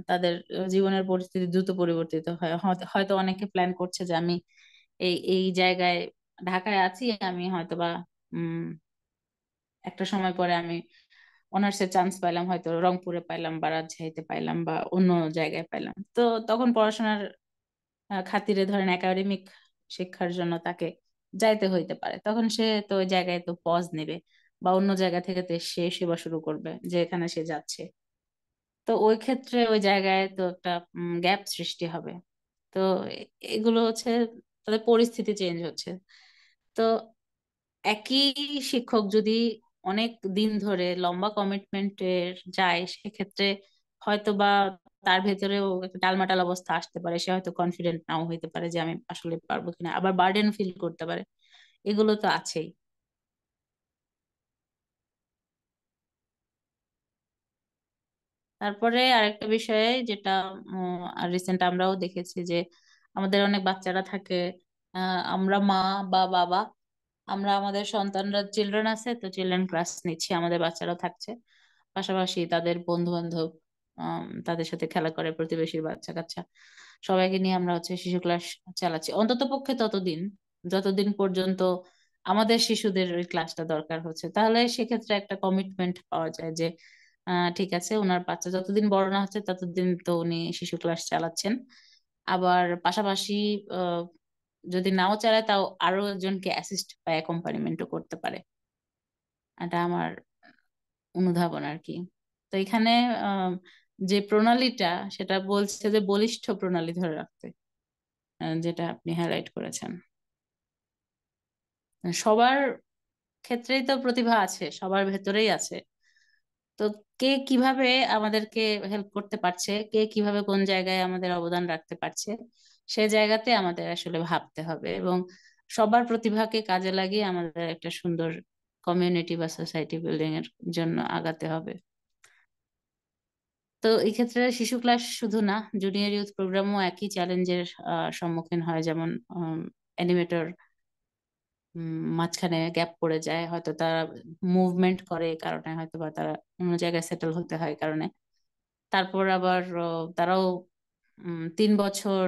তাদের জীবনের পরিস্থিতি দ্রুত পরিবর্তিত হয়, হয়তো অনেকে প্ল্যান করছে যে আমি এই এই জায়গায় ঢাকায় আছি, আমি হয়তোবা উম একটা সময় পরে আমি অনার্সের চান্স পাইলাম, হয়তো রংপুরে পাইলাম বা রাজশাহীতে পাইলাম বা অন্য জায়গায় পাইলাম। তো তখন পড়াশোনার খাতিরে ধরেন একাডেমিক শিক্ষার জন্য তাকে যাইতে হইতে পারে, তখন সে তো ওই জায়গায় তো পজ নেবে বা অন্য জায়গা থেকে তো সে সেবা শুরু করবে যেখানে সে যাচ্ছে। তো ওই ক্ষেত্রে ওই জায়গায় তো একটা গ্যাপ সৃষ্টি হবে। তো এগুলো হচ্ছে তাদের পরিস্থিতি চেঞ্জ হচ্ছে। তো একই শিক্ষক যদি অনেক দিন ধরে লম্বা কমিটমেন্টের যায়, সেক্ষেত্রে হয়তো বা তার ভেতরেও একটা টালমাটাল অবস্থা আসতে পারে, সে হয়তো কনফিডেন্ট নাও হইতে পারে যে আমি আসলে পারবো কিনা, আবার বার্ডেন ফিল করতে পারে। এগুলো তো আছেই। তারপরে আরেকটা বিষয়ে যেটা আর রিসেন্ট আমরাও দেখেছি যে আমাদের অনেক বাচ্চারা থাকে, আমরা মা বা বাবা, আমরা আমাদের সন্তানরা চিলড্রেন আছে, তো চিলড্রেন ক্লাস নিচ্ছি, আমাদের বাচ্চারাও থাকছে, পাশাপাশি তাদের বন্ধু বান্ধব তাদের সাথে খেলা করে, প্রতিবেশীর বাচ্চা কাচ্চা সবাইকে নিয়ে আমরা হচ্ছে শিশু ক্লাস চালাচ্ছি, অন্তত পক্ষে ততদিন যতদিন পর্যন্ত আমাদের শিশুদের ওই ক্লাসটা দরকার হচ্ছে। তাহলে সেক্ষেত্রে একটা কমিটমেন্ট পাওয়া যায় যে ঠিক আছে, ওনার বাচ্চা যতদিন বড় না হচ্ছে ততদিন তো উনি শিশু ক্লাস চালাচ্ছেন। আবার পাশাপাশি আহ, যদি নাও চালায় তাও আরো একজনকে অ্যাসিস্ট বা অ্যাকম্পানিমেন্টও করতে পারে। এটা আমার অনুধাবন আর কি। তো এখানে আহ, যে প্রণালীটা, সেটা বলছে যে বলিষ্ঠ প্রণালী ধরে রাখতে, যেটা আপনি হাইলাইট করেছেন। সবার ক্ষেত্রেই তো প্রতিভা আছে, সবার ভেতরেই আছে। তো কে কিভাবে আমাদেরকে হেল্প করতে পারছে, কে কিভাবে কোন জায়গায় আমাদের অবদান রাখতে পারছে, সে জায়গাতে আমাদের আসলে ভাবতে হবে এবং সবার প্রতিভাকে কাজে লাগিয়ে আমাদের একটা সুন্দর কমিউনিটি বা সোসাইটি বিল্ডিং এর জন্য আগাতে হবে। তো এই ক্ষেত্রে শিশু ক্লাস শুধু না, জুনিয়র ইউথ প্রোগ্রামও একই চ্যালেঞ্জের সম্মুখীন হয়। যেমন অ্যানিমেটর মাঝখানে গ্যাপ পড়ে যায়, হয়তো তারা মুভমেন্ট করে এই কারণে, হয়তো বা তারা অন্য জায়গায় সেটেল হতে হয় এই কারণে। তারপর আবার তারাও 3 বছর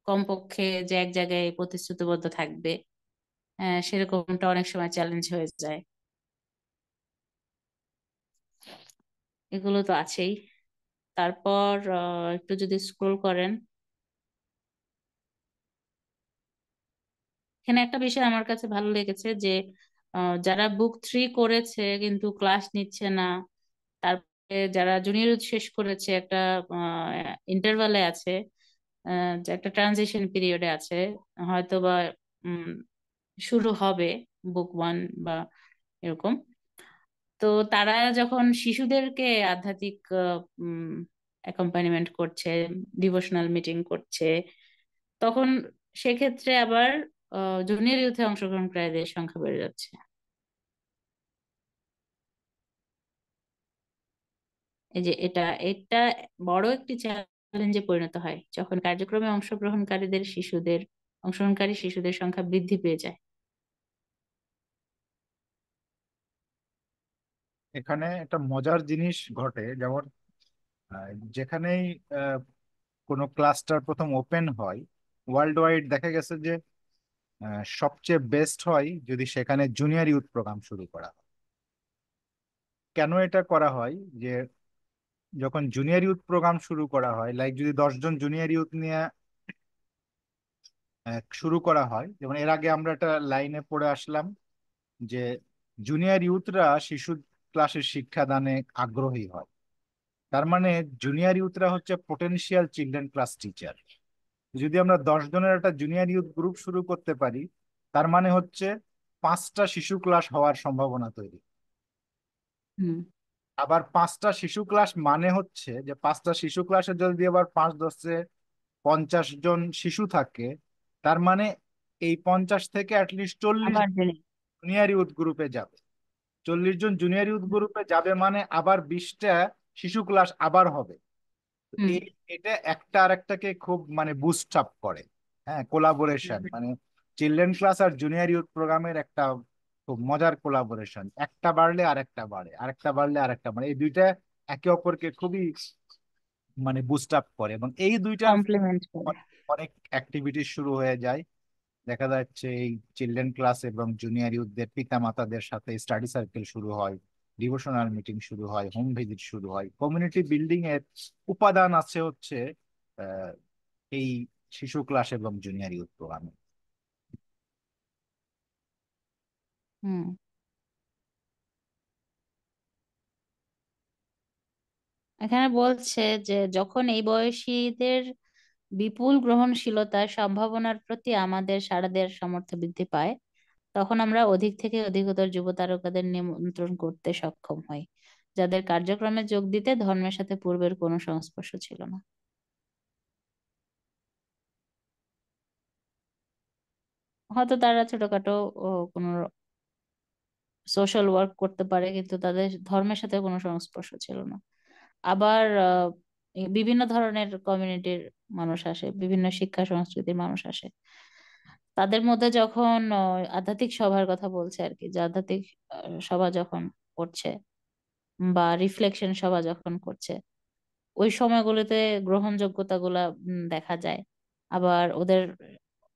কমপক্ষে যে এক জায়গায় প্রতিশ্রুতিবদ্ধ থাকবে, সেরকমটা অনেক সময় চ্যালেঞ্জ হয়ে যায়। এগুলো তো আছেই। তারপর একটু যদি স্ক্রোল করেন, এখানে একটা বিষয় আমার কাছে ভালো লেগেছে যে যারা বুক 3 করেছে কিন্তু ক্লাস নিচ্ছে না, তারপরে যারা জুনিয়র শেষ করেছে একটা ইন্টারভালে আছে, যে একটা ট্রানজিশন পিরিয়ডে আছে, হয়তো বা উম, শুরু হবে বুক 1 বা এরকম। তো তারা যখন শিশুদেরকে আধ্যাত্মিক অ্যাকম্পানিমেন্ট করছে, ডিভোশনাল মিটিং করছে, তখন সেক্ষেত্রে আবার জুনিয়র ইউথে অংশগ্রহণকারীদের সংখ্যা বেড়ে যাচ্ছে। এই যে এটা এটা বড় একটি চ্যালেঞ্জে পরিণত হয় যখন কার্যক্রমে অংশগ্রহণকারী শিশুদের সংখ্যা বৃদ্ধি পেয়ে যায়। এখানে একটা মজার জিনিস ঘটে, যেমন যেখানেই আহ, কোনো ক্লাস্টার প্রথম ওপেন হয়, ওয়ার্ল্ড ওয়াইড দেখা গেছে যে সবচেয়ে বেস্ট হয় যদি সেখানে জুনিয়র ইউথ প্রোগ্রাম শুরু করা হয়। কেন এটা করা হয় যে যখন জুনিয়র ইউথ প্রোগ্রাম শুরু করা হয়, লাইক যদি 10 জন জুনিয়র ইউথ নিয়ে শুরু করা হয়, যেমন এর আগে আমরা একটা লাইনে পড়ে আসলাম যে জুনিয়র ইউথরা শিশু ক্লাসের শিক্ষাদানে আগ্রহী হয়। তার মানে জুনিয়র ইউথরা হচ্ছে পোটেনশিয়াল চিলড্রেন ক্লাস টিচার। যদি আমরা 10 জনের একটা জুনিয়র ইউথ গ্রুপ শুরু করতে পারি, তার মানে হচ্ছে 5টা শিশু ক্লাস হওয়ার সম্ভাবনা তৈরি। হুম। আবার 5টা শিশু ক্লাস মানে হচ্ছে যে 5টা শিশু ক্লাসে যদি আবার 5 10 50 জন শিশু থাকে, তার মানে এই 50 থেকে অ্যাটলিস্ট 40 আবার জেনে। জুনিয়র ইউথ গ্রুপে যাবে। 40 জন জুনিয়র ইউথ গ্রুপে যাবে মানে আবার 20টা শিশু ক্লাস আবার হবে। তো হুম। এটা একটা আরেকটাকে খুব মানে বুস্ট আপ করে। হ্যাঁ, কোলাবোরেশন মানে চিলড্রেন ক্লাস আর জুনিয়র ইউথ প্রোগ্রামের একটা খুব মজার কোলাবোরেশন। একটা বাড়লে আরেকটা বাড়ে, আরেকটা বাড়লে আরেকটা বাড়ে, এই দুইটা একে অপরকে খুবই মানে বুস্ট আপ করে, এবং এই দুইটার কমপ্লিমেন্ট করে। অনেক অ্যাক্টিভিটি শুরু হয়ে যায়। দেখা যাচ্ছে এই চিলড্রেন ক্লাস এবং জুনিয়র ইউথদের পিতা মাতাদের সাথে স্টাডি সার্কেল শুরু হয়, ডিভোশনাল মিটিং শুরু হয়, হোম ভিজিট শুরু হয়, কমিউনিটি বিল্ডিং এর উপাদান আছে হচ্ছে আহ, এই শিশু ক্লাস এবং জুনিয়র ইউথ প্রোগ্রামে। হুম। এখানে বলছে যে যখন এই বয়সীদের বিপুল গ্রহণশীলতার সম্ভাবনার প্রতি আমাদের সাড়া দেওয়ার সামর্থ্য বৃদ্ধি পায়, তখন আমরা অধিক থেকে অধিকতর যুব তারকাদের নিমন্ত্রণ করতে সক্ষম হই, যাদের কার্যক্রমে যোগ দিতে ধর্মের সাথে পূর্বের কোনো সংস্পর্শ ছিল না। হয়তো তারা ছোটখাটো কোনো সোশ্যাল ওয়ার্ক করতে পারে, কিন্তু তাদের ধর্মের সাথে কোনো সংস্পর্শ ছিল না। আবার এই বিভিন্ন ধরনের কমিউনিটির মানুষ আসে, বিভিন্ন শিক্ষা সংস্কৃতির মানুষ আসে। তাদের মধ্যে যখন আধ্যাত্মিক সভার কথা বলছে আর কি, যে আধ্যাত্মিক সভা যখন করছে বা রিফ্লেকশন সভা যখন করছে, ওই সময়গুলোতে গ্রহণযোগ্যতা গুলা দেখা যায়। আবার ওদের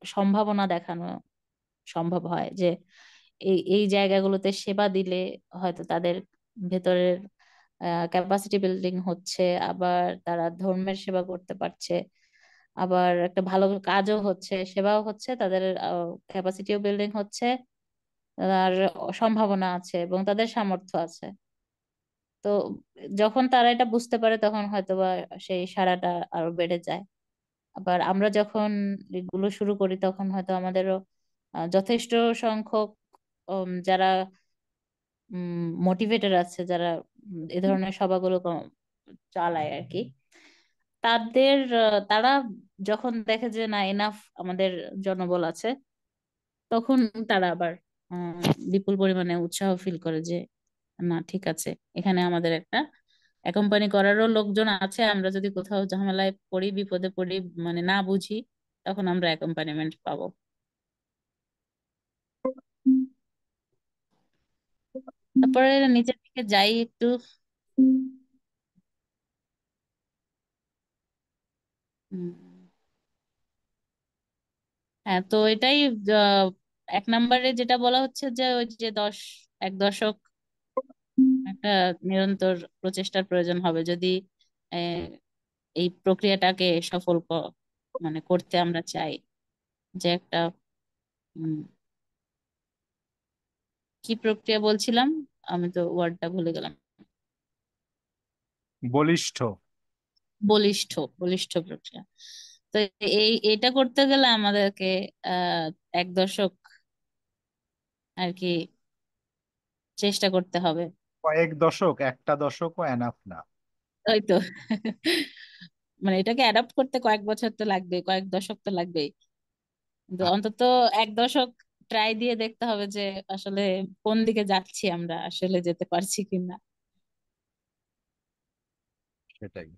সম্ভাবনা দেখানো সম্ভব হয় যে এই এই জায়গাগুলোতে সেবা দিলে হয়তো তাদের ভেতরের ক্যাপাসিটি বিল্ডিং হচ্ছে, আবার তারা ধর্মের সেবা করতে পারছে, আবার একটা ভালো কাজও হচ্ছে, সেবাও হচ্ছে, তাদের ক্যাপাসিটিও বিল্ডিং হচ্ছে, আর সম্ভাবনা আছে এবং তাদের সামর্থ্য আছে। তো যখন তারা এটা বুঝতে পারে তখন হয়তোবা সেই সাড়াটা আরো বেড়ে যায়। আবার আমরা যখন এগুলো শুরু করি তখন হয়তো আমাদেরও যথেষ্ট সংখ্যক যারা মোটিভেটেড আছে, যারা এ ধরনের সভাগুলো চালায় আর কি, তারা যখন দেখে যে না এনাফ আমাদের জনবল আছে, তখন তারা আবার উম, বিপুল পরিমাণে উৎসাহ ফিল করে যে না ঠিক আছে, এখানে আমাদের একটা অ্যাকম্পানি করারও লোকজন আছে। আমরা যদি কোথাও ঝামেলায় পড়ি, বিপদে পড়ি, মানে না বুঝি, তখন আমরা অ্যাকম্পানিমেন্ট পাবো। তারপরে নিচের দিকে যাই একটু। উম, হ্যাঁ, তো এটাই আহ, 1 নম্বরে যেটা বলা হচ্ছে যে ওই যে এক দশক একটা নিরন্তর প্রচেষ্টার প্রয়োজন হবে যদি আহ, এই প্রক্রিয়াটাকে মানে করতে আমরা চাই। যে একটা উম, কি প্রক্রিয়া বলছিলাম, আমি তো ওয়ার্ডটা ভুলে গেলাম। বলিষ্ঠ। বলিষ্ঠ, বলিষ্ঠ প্রক্রিয়া। তো এটা করতে গেলে আমাদেরকে আহ 1 দশক আর কি চেষ্টা করতে হবে। কয়েক দশক, একটা দশকও এনাফ না। ওই তো। মানে এটাকে অ্যাডাপ্ট করতে কয়েক বছর তো লাগবে, কয়েক দশক তো লাগবেই, কিন্তু হ্যাঁ, অন্তত এক দশক ট্রাই দিয়ে দেখতে হবে যে আসলে কোন দিকে যাচ্ছি, আমরা আসলে যেতে পারছি কিনা। সেটাই।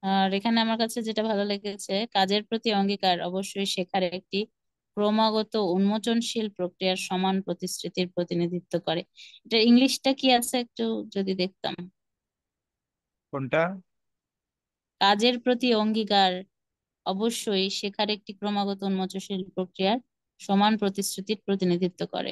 আর এখানে আমার কাছে যেটা ভালো লেগেছে, কাজের প্রতি অঙ্গীকার অবশ্যই শেখার একটি ক্রমাগত উন্মোচনশীল প্রক্রিয়ার সমান প্রতিশ্রুতির প্রতিনিধিত্ব করে। এটা ইংলিশটা কি আছে একটু যদি দেখতাম। কোনটা? কাজের প্রতি অঙ্গীকার অবশ্যই শেখার একটি ক্রমাগত উন্মোচনশীল প্রক্রিয়ার সমান প্রতিশ্রুতির প্রতিনিধিত্ব করে।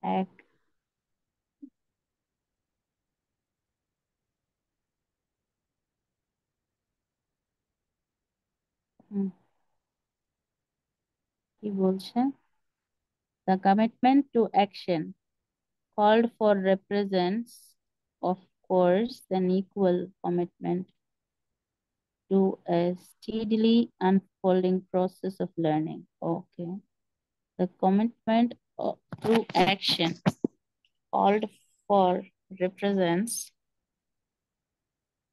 এক হুম, কি বলছে? The commitment to action called for represents, of course, an equal commitment to a steadily unfolding process of learning. Okay. The commitment to action called for represents,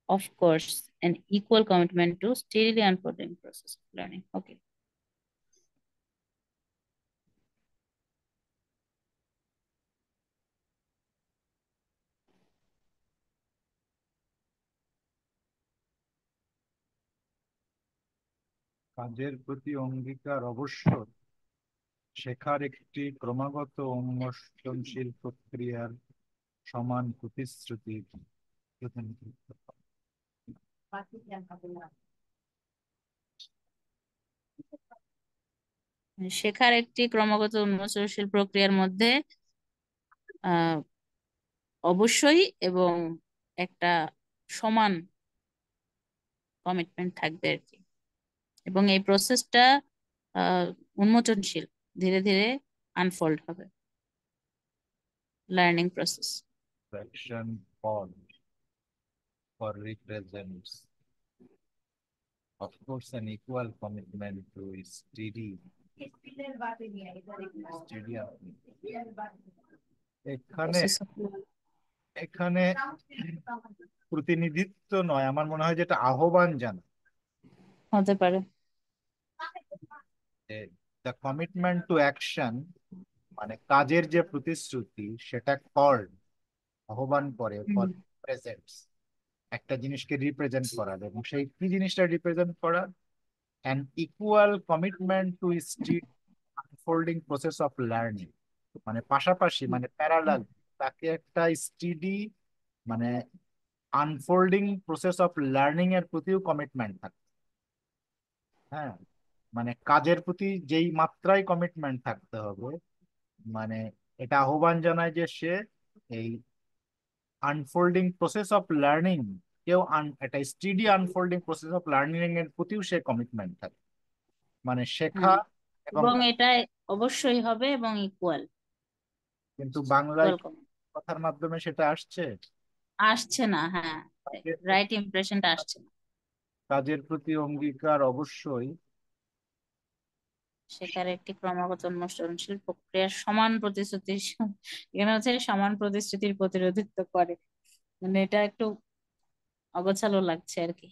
of course, an equal commitment to steadily unfolding process of learning. Okay. কাজের প্রতি অঙ্গীকার অবশ্য শেখার একটি ক্রমাগত উন্মোচনশীল প্রক্রিয়ার সমান প্রতিশ্রুতির প্রতিনিধিত্ব করে। শেখার একটি ক্রমাগত উন্মোচনশীল প্রক্রিয়ার মধ্যে আহ অবশ্যই এবং একটা সমান কমিটমেন্ট থাকবে আর কি, এবং এই প্রসেসটা আহ উন্মোচনশীল, ধীরে ধীরে আনফোল্ড হবে, learning process. Action called for represents, of course, an equal commitment to steady এখানে প্রসেস অফ এখানে প্রতিনিধিত্ব নয়, আমার মনে হয় যেটা আহ্বান জানা। হতে পারে। দ্য কমিটমেন্ট টু অ্যাকশন মানে কাজের যে প্রতিশ্রুতি, সেটা কল্ড আহ্বান করে হুম। ফর প্রেজেন্টস একটা জিনিসকে রিপ্রেজেন্ট করার, এবং সেই কি জিনিসটা রিপ্রেজেন্ট করার? An equal commitment to street unfolding process of learning, মানে পাশাপাশি, মানে প্যারালাল, তাকে একটা স্টিডি, মানে আনফোল্ডিং প্রসেস অফ লার্নিং এর প্রতিও কমিটমেন্ট থাকে। হ্যাঁ, মানে কাজের প্রতি যেই মাত্রায় কমিটমেন্ট থাকতে হবে, মানে এটা আহ্বান জানায় যে সে এই আনফোল্ডিং প্রসেস অফ লার্নিং কেউ একটা steady unfolding process of learning এর প্রতিও সে কমিটমেন্ট থাকে, মানে শেখা হ্যাঁ, এবং এবং এটা অবশ্যই হবে এবং ইকুয়াল, কিন্তু বাংলায় ইকুয়াল কথার মাধ্যমে সেটা আসছে। আসছে না। হ্যাঁ, কাজের রাইট ইমপ্রেশনটা আসছে না। কাজের প্রতি অঙ্গীকার অবশ্যই শেখার একটি ক্রমাগত উন্মোচনশীল প্রক্রিয়ার সমান প্রতিশ্রুতি, এখানে হচ্ছে সমান প্রতিশ্রুতির প্রতিনিধিত্ব করে, মানে এটা একটু অগোছালো লাগছে আর কি।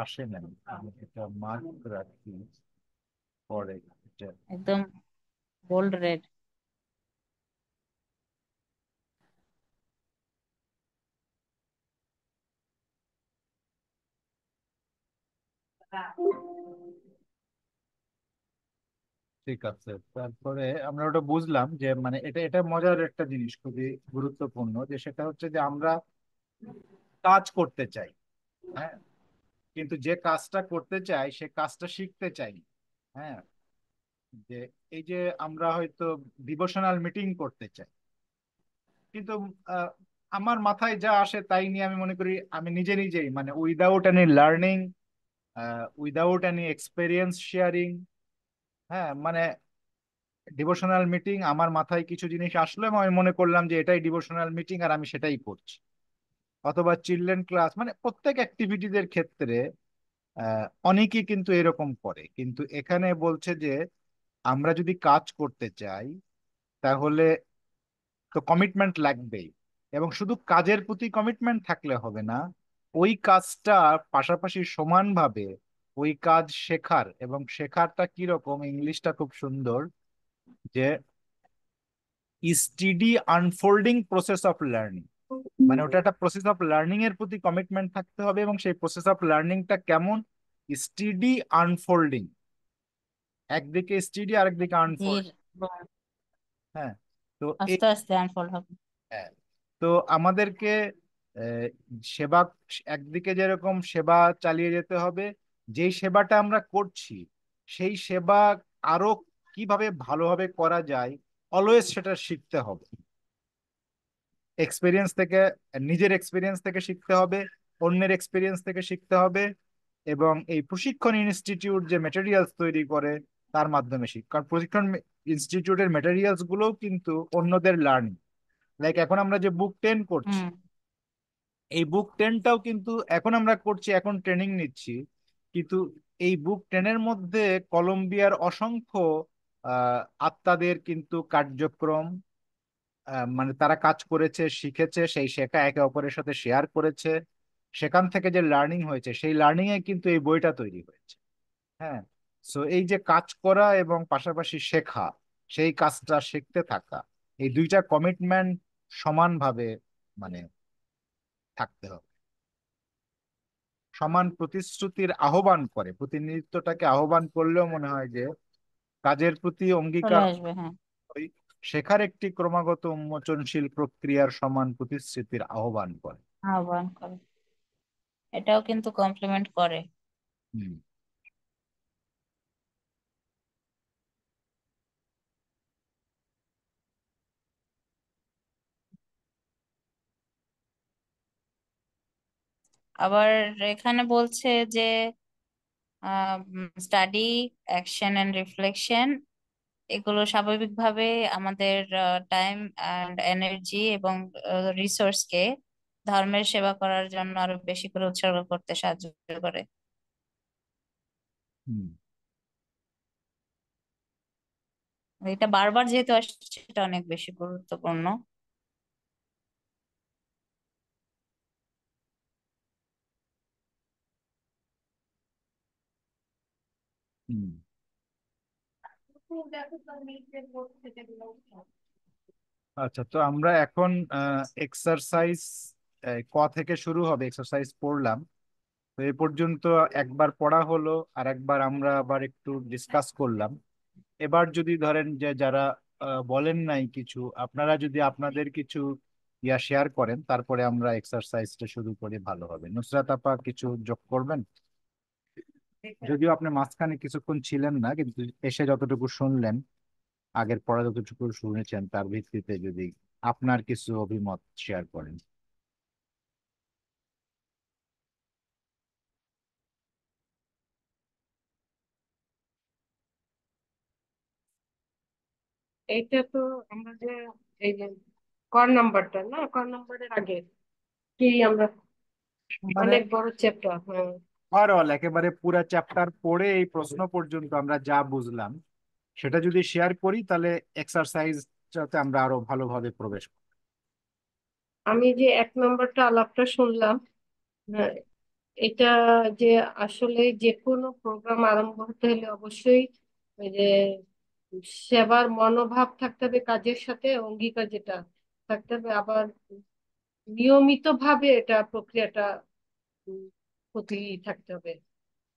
আসে না, আমি এটা মার্ক রাখি পরে এটা। একদম বোল্ড রেড। ঠিক আছে, তারপরে আমরা ওটা বুঝলাম যে মানে এটা এটা মজার একটা জিনিস, খুবই গুরুত্বপূর্ণ, যে সেটা হচ্ছে যে আমরা কাজ করতে চাই, হ্যাঁ, কিন্তু যে কাজটা করতে চাই সে কাজটা শিখতে চাই। হ্যাঁ, যে এই যে আমরা হয়তো ডিভোশনাল মিটিং করতে চাই, কিন্তু আহ, আমার মাথায় যা আসে তাই নিয়ে আমি মনে করি আমি নিজে নিজেই, মানে without any learning, without any experience sharing, হ্যাঁ, মানে ডিভোশনাল মিটিং, আমার মাথায় কিছু জিনিস আসলো এবং আমি মনে করলাম যে এটাই ডিভোশনাল মিটিং আর আমি সেটাই করছি। অথবা চিলড্রেন ক্লাস, মানে প্রত্যেক অ্যাক্টিভিটিদের ক্ষেত্রে অনেকেই কিন্তু এরকম করে, কিন্তু এখানে বলছে যে আমরা যদি কাজ করতে চাই তাহলে তো কমিটমেন্ট লাগবেই। এবং শুধু কাজের প্রতি কমিটমেন্ট থাকলে হবে না, ওই কাজটা পাশাপাশি সমানভাবে ওই কাজ শেখার, এবং শেখারটা কিরকম, ইংলিশটা খুব সুন্দর, যে steady unfolding process of learning. মানে ওটা একটা প্রসেস অফ লার্নিং এর প্রতি কমিটমেন্ট থাকতে হবে, এবং সেই প্রসেস অফ লার্নিংটা কেমন, স্টিডি আনফোল্ডিং, একদিকে স্টিডি আরেকদিকে আনফোল্ড। ধীর, হ্যাঁ। তো এই, আস্তে আস্তে আনফোল্ড হবে। হ্যাঁ, তো আমাদেরকে আহ, সেবা, একদিকে যেরকম সেবা চালিয়ে যেতে হবে, যেই সেবাটা আমরা করছি সেই সেবা আরো কিভাবে ভালোভাবে করা যায়, অলওয়েজ সেটা শিখতে হবে। এক্সপিরিয়েন্স থেকে, নিজের এক্সপিরিয়েন্স থেকে শিখতে হবে, অন্যের এক্সপিরিয়েন্স থেকে শিখতে হবে, এবং এই প্রশিক্ষণ ইনস্টিটিউট যে মেটেরিয়ালস তৈরি করে তার মাধ্যমে শিখ, কারণ প্রশিক্ষণ ইনস্টিটিউটের মেটেরিয়ালস গুলোও কিন্তু অন্যদের লার্নিং। লাইক এখন আমরা যে বুক 10 করছি, হুম। এই বুক 10টাও কিন্তু এখন আমরা করছি, এখন ট্রেনিং নিচ্ছি, কিন্তু এই বুক 10-এর মধ্যে কলম্বিয়ার অসংখ্য আত্মাদের কিন্তু কার্যক্রম, মানে তারা কাজ করেছে, শিখেছে, সেই শেখা একে অপরের সাথে শেয়ার করেছে, সেখান থেকে যে লার্নিং হয়েছে সেই লার্নিং এ কিন্তু এই বইটা তৈরি হয়েছে। হ্যাঁ। সো এই যে কাজ করা এবং পাশাপাশি শেখা, সেই কাজটা শিখতে থাকা, এই দুইটা কমিটমেন্ট সমানভাবে মানে থাকতে হবে। সমান প্রতিশ্রুতির আহ্বান করে, প্রতিনিধিত্বটাকে আহ্বান করলেও মনে হয় যে কাজের প্রতি চলে অঙ্গীকার, আসবে, হ্যাঁ। ওই শেখার একটি ক্রমাগত উন্মোচনশীল প্রক্রিয়ার সমান প্রতিশ্রুতির আহ্বান করে। আহ্বান করে, এটাও কিন্তু কমপ্লিমেন্ট করে। হুম। আবার এখানে বলছে যে স্টাডি, অ্যাকশন এন্ড রিফ্লেকশন, এগুলো স্বাভাবিকভাবে আমাদের টাইম অ্যান্ড এনার্জি এবং রিসোর্সকে ধর্মের সেবা করার জন্য আরো বেশি করে উৎসর্গ করতে সাহায্য করে। হুম। এটা বারবার যেহেতু আসছে, এটা অনেক বেশি গুরুত্বপূর্ণ। হুম। আচ্ছা, তো আমরা এখন এক্সারসাইজ ক থেকে শুরু হবে, এক্সারসাইজ পড়লাম। তো এ পর্যন্ত একবার পড়া হলো, আর একবার আমরা আবার একটু ডিসকাস করলাম। এবার যদি ধরেন যে যারা বলেন নাই কিছু, আপনারা যদি আপনাদের কিছু শেয়ার করেন, তারপরে আমরা এক্সারসাইজটা শুরু করি, ভালো হবে। নুসরাত আপা কিছু যোগ করবেন? যদিও আপনি মাঝখানে কিছুক্ষণ ছিলেন না, কিন্তু এসে যতটুকু শুনলেন, আগের পড়া যতটুকু শুনেছেন, তার ভিত্তিতে যদি আপনার কিছু অভিমত শেয়ার করেন। এইটা তো আমরা যে এই যে নাম্বারটা না, নাম্বারের আগে কি আমরা মানে অনেক বড় চ্যাপ্টার। হ্যাঁ, ওভারঅল একেবারে পুরো চ্যাপ্টার পড়ে এই প্রশ্ন পর্যন্ত আমরা যা বুঝলাম সেটা যদি শেয়ার করি, তাহলে এক্সারসাইজটাতে আমরা আরো ভালোভাবে প্রবেশ করব। আমি যে 1 নম্বরটা আলাপটা শুনলাম, হ্যাঁ, এটা যে আসলে যে কোনো প্রোগ্রাম আরম্ভ হতে হলে অবশ্যই ওই যে সেবার মনোভাব থাকতে হবে, কাজের সাথে অঙ্গীকার যেটা থাকতে হবে, আবার নিয়মিত ভাবে এটা প্রক্রিয়াটা উম, প্রতি থাকতে হবে,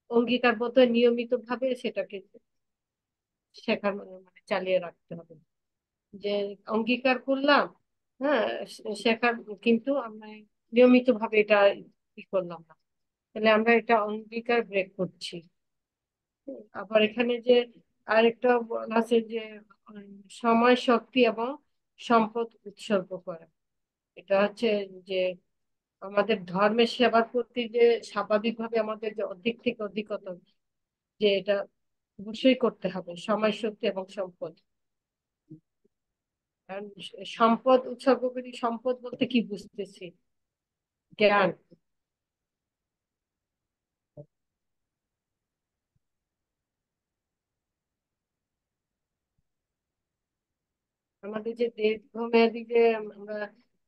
অঙ্গীকারবদ্ধ নিয়মিত ভাবে সেটাকে শেখার মানে চালিয়ে রাখতে হবে। যে অঙ্গীকার করলাম, হ্যাঁ, শেখার, কিন্তু আমরা নিয়মিত ভাবে এটা করলাম না, তাহলে আমরা এটা অঙ্গীকার ব্রেক করছি। আবার এখানে যে আরেকটা বলা আছে যে উম, সময়, শক্তি এবং সম্পদ উৎসর্গ করা, এটা হচ্ছে যে আমাদের ধর্মের সেবার প্রতি যে স্বাভাবিকভাবে আমাদের যে অধিক থেকে অধিকতর, যে এটা অবশ্যই করতে হবে, সময়, শক্তি এবং সম্পদ। কারণ সম্পদ উৎসর্গ করি, সম্পদ বলতে কি বুঝতেছি? জ্ঞান। আমাদের যে দীর্ঘমেয়াদী যে আমরা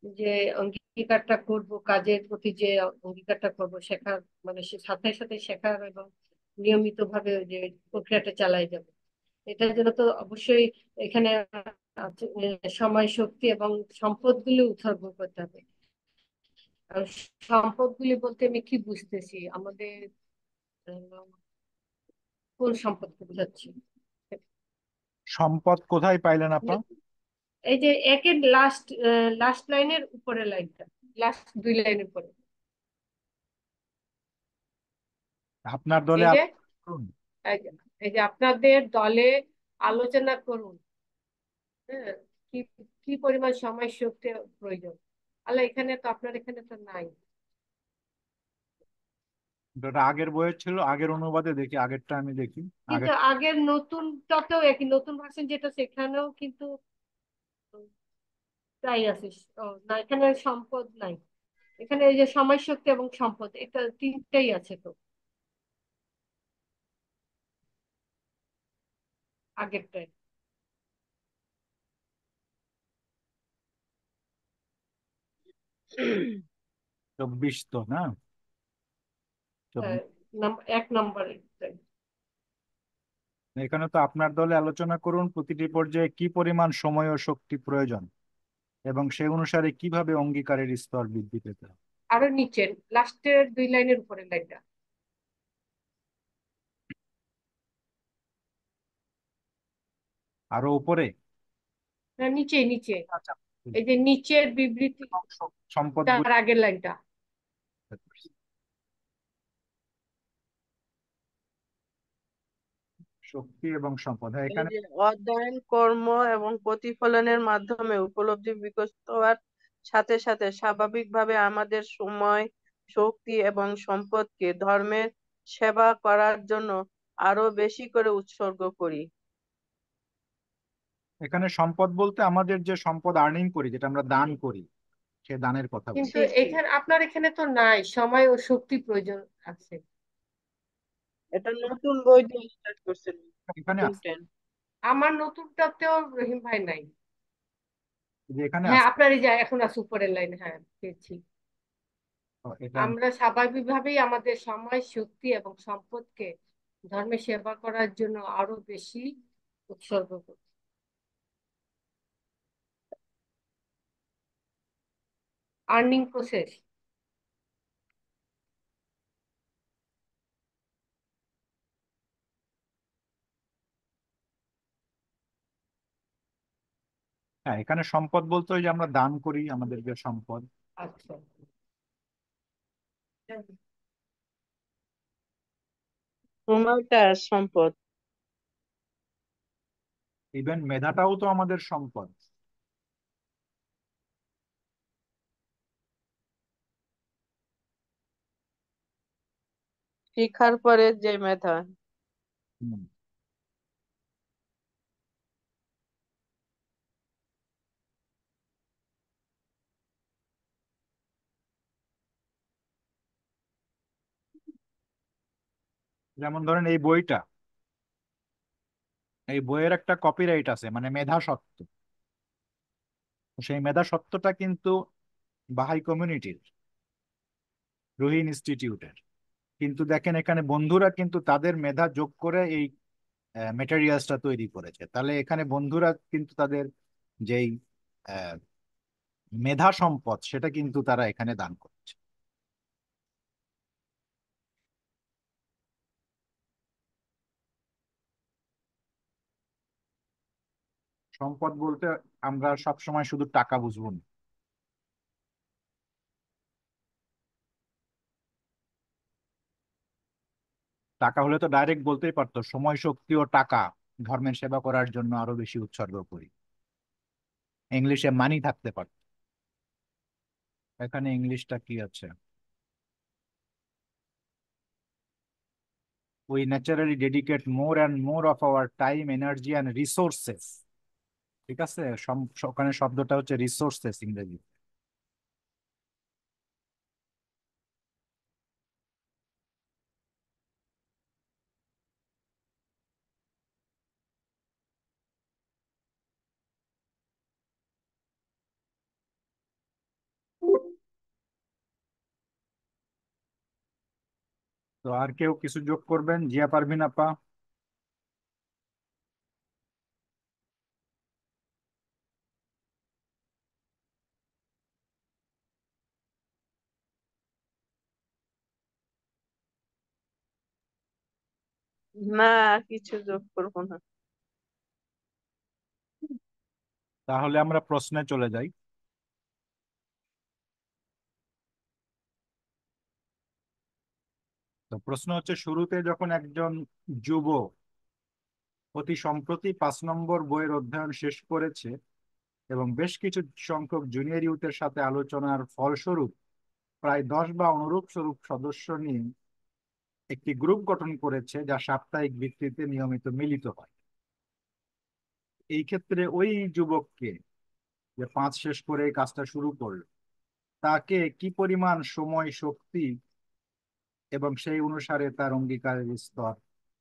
যে অঙ্গীকারটা করব, কাজের প্রতি যে অঙ্গীকারটা করব, শেখার মানে সে সাথে সাথে শেখার এবং নিয়মিত ভাবে যে প্রক্রিয়াটা চালাই যাবে, এটার জন্য তো অবশ্যই এখানে সময়, শক্তি এবং সম্পদগুলি উৎসর্গ করতে হবে। আর সম্পদগুলি বলতে আমি কি বুঝতেছি? আমাদের আহ, কোন সম্পদকে বোঝাচ্ছি? সম্পদ কোথায় পাইলেন আপা? এই যে একের লাস্ট লাস্ট লাইনের উপরের লাইনটা, লাস্ট দুই লাইনের পরে। আপনার দলে এই যে করুন। এই যে এই যে আপনাদের দলে আলোচনা করুন, হ্যাঁ, কি কি পরিমাণ সময় শক্তি প্রয়োজন। আল্লাহ, এখানে তো আপনার এখানে তো নাই। এটা আগের বইয়ের ছিল, আগের অনুবাদে দেখি, আগেরটা আমি দেখি। কিন্তু আগের আগের নতুনটাতেও একই, নতুন ভার্সন যেটা সেখানেও কিন্তু তাই আছে। ও না, এখানে সম্পদ নাই। এখানে এই যে সময়, শক্তি এবং সম্পদ, এটা তিনটাই আছে তো আগেরটায়। 24 তো না? হ্যাঁ, 24। এক নম্বরে। এখানে তো আপনার দলে আলোচনা করুন প্রতিটি পর্যায়ে কি পরিমাণ সময় ও শক্তি প্রয়োজন এবং সে অনুসারে কিভাবে অঙ্গীকারের স্তর বৃদ্ধি পেতে হবে। আরো নিচের লাস্টের দুই লাইনের উপরের লাইনটা। আরো উপরে? না, নিচে নিচে। আচ্ছা। এই যে নিচের বিবৃতি, সম্পদ তার আগের লাইনটা। শক্তি এবং সম্পদ, হ্যাঁ এই এখানে যে অধ্যয়ন, কর্ম এবং প্রতিফলনের মাধ্যমে উপলব্ধি বিকশিত হওয়ার সাথে সাথে স্বাভাবিকভাবে আমাদের সময়, শক্তি এবং সম্পদকে ধর্মের সেবা করার জন্য আরো বেশি করে উৎসর্গ করি। এখানে সম্পদ বলতে আমাদের যে সম্পদ আর্নিং করি, যেটা আমরা দান করি, সে দানের কথা কিন্তু বলছি। জি জি, এখানে আপনার এখানে তো নাই, সময় ও শক্তি প্রয়োজন আছে। এটা নতুন বই দিয়ে স্টার্ট করছেন, এখানে নতুন আছে, 10। আমার নতুনটাতেও রহিম ভাই নাই। যে এখানে হ্যাঁ, আছে। আপনার এই যে এখন আছে উপরের লাইন, হ্যাঁ পেয়েছি। এটা আমরা স্বাভাবিকভাবেই আমাদের সময়, শক্তি এবং সম্পদকে ধর্মের সেবা করার জন্য আরো বেশি উৎসর্গ করি। Earning process. হ্যাঁ, এখানে সম্পদ বলতে ওই যে আমরা দান করি আমাদের যে সম্পদ। আচ্ছা, সময়টা সম্পদ। ইভেন মেধাটাও তো আমাদের সম্পদ। শিক্ষার পরে যে মেধা। হুম। যেমন ধরেন এই বইটা, এই বইয়ের একটা কপিরাইট আছে, মানে মেধা সত্ত্ব। সেই মেধা সত্ত্বটা কিন্তু বাহাই কমিউনিটির, রুহি ইনস্টিটিউটের। কিন্তু দেখেন এখানে বন্ধুরা কিন্তু তাদের মেধা যোগ করে এই মেটেরিয়ালসটা তৈরি করেছে। তাহলে এখানে বন্ধুরা কিন্তু তাদের যেই আহ, মেধা সম্পদ, সেটা কিন্তু তারা এখানে দান করছে। সম্পদ বলতে আমরা সব সময় শুধু টাকা বুঝবো না। টাকা হলে তো ডাইরেক্ট বলতেই পারতো সময়, শক্তি ও টাকা ধর্মের সেবা করার জন্য আরো বেশি উৎসর্গ করি। ইংলিশে মানি থাকতে পারত। এখানে ইংলিশটা কি আছে? We naturally dedicate more and more of our time, energy, and resources ঠিক আছে, ওখানে শব্দটা হচ্ছে রিসোর্সেস ইংরেজি। তো আর কেউ কিছু যোগ করবেন? জিয়া পারভিন আপা? না, আর কিছু যোগ করবো না। তাহলে আমরা প্রশ্নে চলে যাই। তো প্রশ্ন হচ্ছে, শুরুতে যখন একজন যুবক অতি সম্প্রতি 5 নম্বর বইয়ের অধ্যয়ন শেষ করেছে এবং বেশ কিছু সংখ্যক জুনিয়র ইউথের সাথে আলোচনার ফলস্বরূপ প্রায় 10 বা অনুরূপ স্বরূপ সদস্য নিয়ে একটি গ্রুপ গঠন করেছে, যা সাপ্তাহিক ভিত্তিতে নিয়মিত মিলিত হয়। এই ক্ষেত্রে ওই যুবককে, যে 5 শেষ করে এই কাজটা শুরু করলো, তাকে কি পরিমাণ সময়, শক্তি এবং সেই অনুসারে তার অঙ্গীকারের স্তর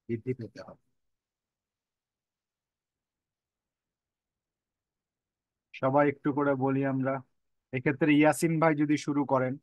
বৃদ্ধি পেতে হবে? সবাই একটু করে বলি আমরা। এক্ষেত্রে ইয়াসিন ভাই যদি শুরু করেন।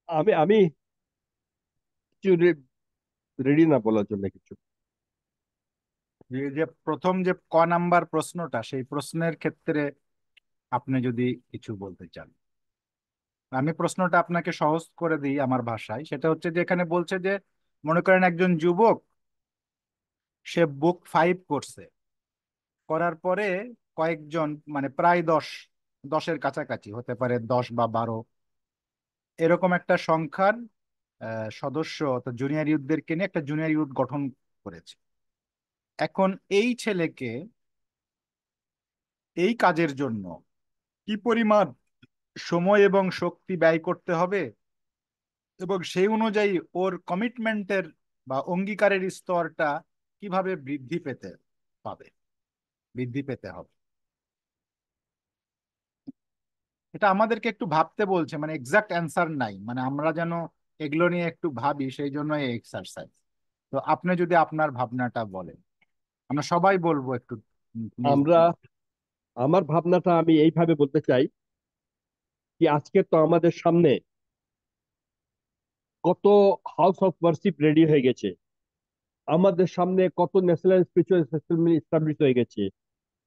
আমি আমি কিছু রেডি না বলার জন্য কিছু। যে প্রথম যে নাম্বার প্রশ্নটা, সেই প্রশ্নের ক্ষেত্রে আপনি যদি কিছু বলতে চান। আমি প্রশ্নটা আপনাকে সহজ করে দিই আমার ভাষায়। সেটা হচ্ছে যে এখানে বলছে যে, মনে করেন একজন যুবক, সে বুক 5 করছে, করার পরে কয়েকজন, মানে প্রায় 10-এর কাছাকাছি হতে পারে, 10 বা 12 এরকম একটা সংখ্যার সদস্য অর্থাৎ জুনিয়র ইউথদেরকে নিয়ে একটা জুনিয়র ইউথ গঠন করেছে। এখন এই ছেলেকে এই কাজের জন্য কি পরিমাণ সময় এবং শক্তি ব্যয় করতে হবে, এবং সেই অনুযায়ী ওর কমিটমেন্টের বা অঙ্গীকারের স্তরটা কিভাবে পাবে বৃদ্ধি পেতে হবে, এটা আমাদেরকে একটু ভাবতে বলছে। মানে এক্সাক্ট অ্যান্সার নাই, মানে আমরা যেন এগুলো নিয়ে একটু ভাবি, সেই জন্য এই এক্সারসাইজ। তো আপনি যদি আপনার ভাবনাটা বলেন, আমরা সবাই বলবো একটু নিজ আমরা আমার ভাবনাটা আমি এইভাবে বলতে চাই কি, আজকে তো আমাদের সামনে কত হাউস অফ ওয়ার্শিপ রেডি হয়ে গেছে, আমাদের সামনে কত ন্যাশনাল স্পিরিচুয়াল সেটেলমেন্ট এস্টাবলিশ হয়ে গেছে,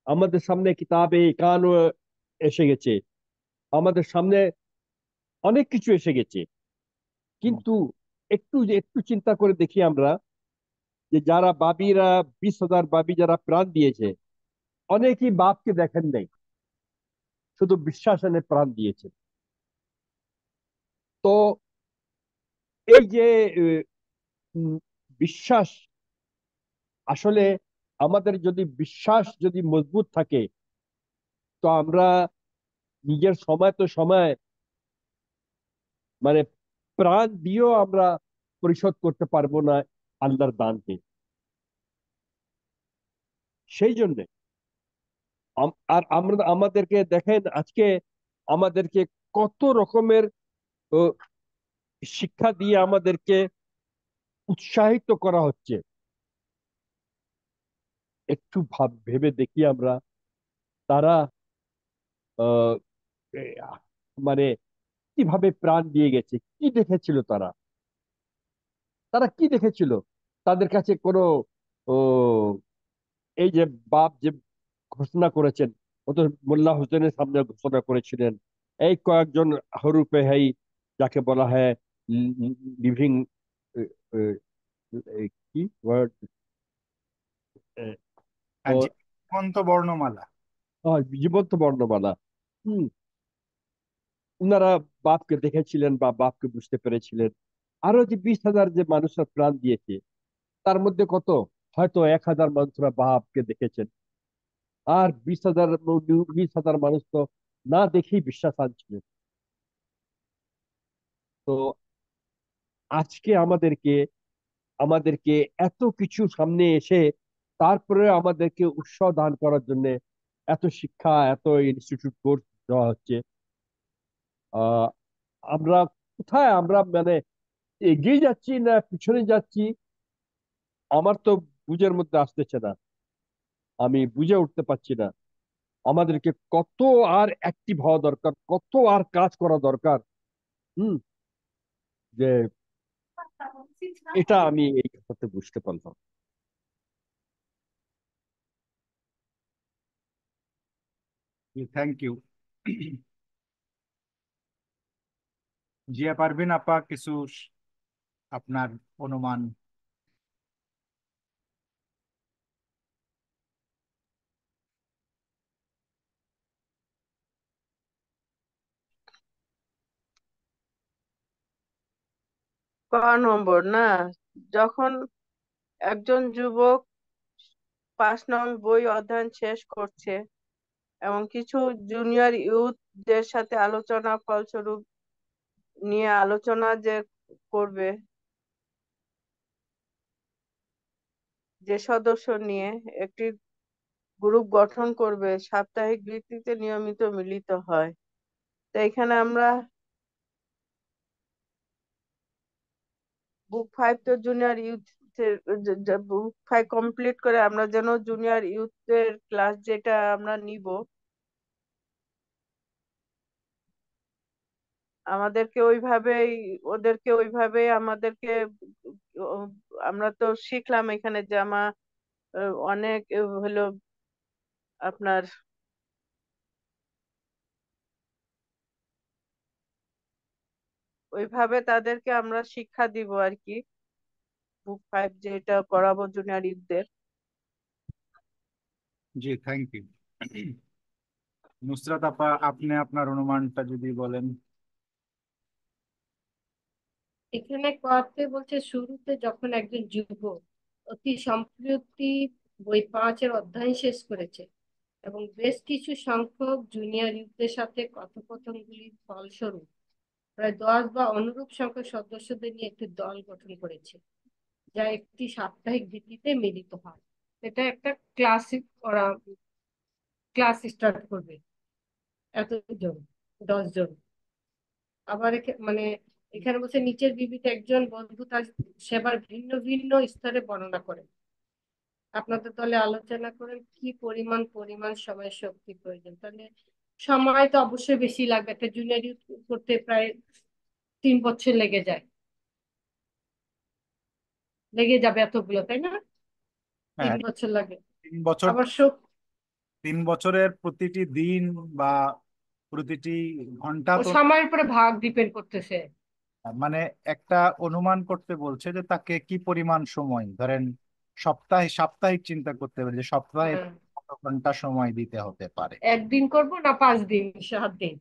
আমাদের সামনে কিতাবে কানও এসে গেছে, আমাদের সামনে অনেক কিছু এসে গেছে। কিন্তু একটু চিন্তা করে দেখি আমরা, যে যারা বাবিরা, 20,000 বাবি যারা প্রাণ দিয়েছে, অনেকেই বাপকে দেখেন নাই, শুধু বিশ্বাস এনে প্রাণ দিয়েছে। তো এই যে উম, বিশ্বাস, আসলে আমাদের যদি বিশ্বাস যদি মজবুত থাকে, তো আমরা নিজের সময় তো সময়, মানে প্রাণ দিয়েও আমরা পরিশোধ করতে পারবো না আল্লাহর দানকে। সেই জন্য আর আমরা আমাদেরকে দেখেন আজকে আমাদেরকে কত রকমের ও, শিক্ষা দিয়ে আমাদেরকে উৎসাহিত করা হচ্ছে। একটু ভেবে দেখি আমরা, তারা আহ, এ, মানে কিভাবে প্রাণ দিয়ে গেছে, কি দেখেছিল তারা, তারা কি দেখেছিল। তাদের কাছে কোনো ও, এই যে বাপ যে ঘোষণা করেছেন, ও তো মোল্লা হোসেনের সামনে ঘোষণা করেছিলেন। এই কয়েকজন হরুপে হাই, যাকে বলা হয় লিভিং, কি ওয়ার্ড, আর ও জীবন্ত বর্ণমালা। জীবন্ত বর্ণমালা। হম। উনারা বাপকে দেখেছিলেন বা বাপকে বুঝতে পেরেছিলেন। আরো যে 20,000 যে মানুষরা প্রাণ দিয়েছে, তার মধ্যে কত, হয়তো 1,000 মানুষরা বাপকে দেখেছেন। আর 20,000 মানুষ তো না দেখেই বিশ্বাস আনছিলেন। তো আজকে আমাদেরকে আমাদেরকে এত কিছু সামনে এসে তারপরে আমাদেরকে উৎসাহ দান করার জন্য এত শিক্ষা, এত ইনস্টিটিউট কোর্স দেওয়া হচ্ছে। আহ আমরা কোথায়, আমরা মানে এগিয়ে যাচ্ছি না পিছনে যাচ্ছি, আমার তো বুঝের মধ্যে আসতেছে না। আমি বুঝে উঠতে পারছি না আমাদেরকে কত আর অ্যাক্টিভ হওয়া দরকার, কত আর কাজ করা দরকার। হুম। যে এটা আমি এই কথাতে বুঝতে পারলাম। Thank you. জিয়া পারভিন আপা, কিছু আপনার অনুমান? ক নম্বর না, যখন একজন যুবক 5 নং বই অধ্যয়ন শেষ করছে এবং কিছু জুনিয়র ইউথদের সাথে আলোচনা ফলস্বরূপ নিয়ে আলোচনা যে করবে, যে সদস্য নিয়ে একটি গ্রুপ গঠন করবে, সাপ্তাহিক ভিত্তিতে নিয়মিত মিলিত হয়। তো এখানে আমরা বুক 5 তো জুনিয়র ইউথ, বুক 5 কমপ্লিট করে আমরা যেন জুনিয়র ইউথের ক্লাস যেটা আমরা নিব, আমাদেরকে ওইভাবেই ওদেরকে ওইভাবেই আমাদেরকে উম, আমরা তো শিখলাম এখানে যে আমার অনেক হলো আপনার ওইভাবে তাদেরকে আমরা শিক্ষা দিব আর কি, বুক 5 যেটা করাবো জুনিয়র ইউথদের। জি, থ্যাংক ইউ। নুসরাত আপা, আপনি আপনার অনুমানটা যদি বলেন। এখানে করতে বলছে শুরুতে যখন একজন যুবক অতি সম্প্রতি বই 5-এর অধ্যায় শেষ করেছে এবং বেশ কিছু সংখ্যক জুনিয়র ইউথদের সাথে কথোপকথনগুলির ফলস্বরূপ প্রায় 10 বা অনুরূপ সংখ্যক সদস্যদের নিয়ে একটি দল গঠন করেছে, যা একটি সাপ্তাহিক ভিত্তিতে মিলিত হয়। এটা একটা ক্লাসিক, ওরা ক্লাস স্টার্ট করবে এতজন, 10 জন। আবার মানে এখানে বলছে নিচের বিবৃতি একজন বন্ধু তার সেবার ভিন্ন ভিন্ন স্তরে বর্ণনা করেন। আপনাদের দলে আলোচনা করেন কি পরিমাণ পরিমাণ সময় শক্তি প্রয়োজন। তাহলে সময় তো অবশ্যই বেশি লাগবে, একটা জুনিয়র ইউথ করতে প্রায় 3 বছর লেগে যাবে এতগুলো, তাই না? তিন হ্যাঁ, বছর লাগে। 3 বছর। আবার 3 বছরের প্রতিটি দিন বা প্রতিটি ঘন্টা ও তো, সময়ের উপরে ভাগ ডিপেন্ড করতেছে। মানে একটা অনুমান করতে বলছে যে তাকে কি পরিমাণ সময়, ধরেন সাপ্তাহিক চিন্তা করতে হবে যে সপ্তাহে হ্যাঁ, কত ঘন্টা সময় দিতে হতে পারে। একদিন করব না 5 দিন 7 দিন,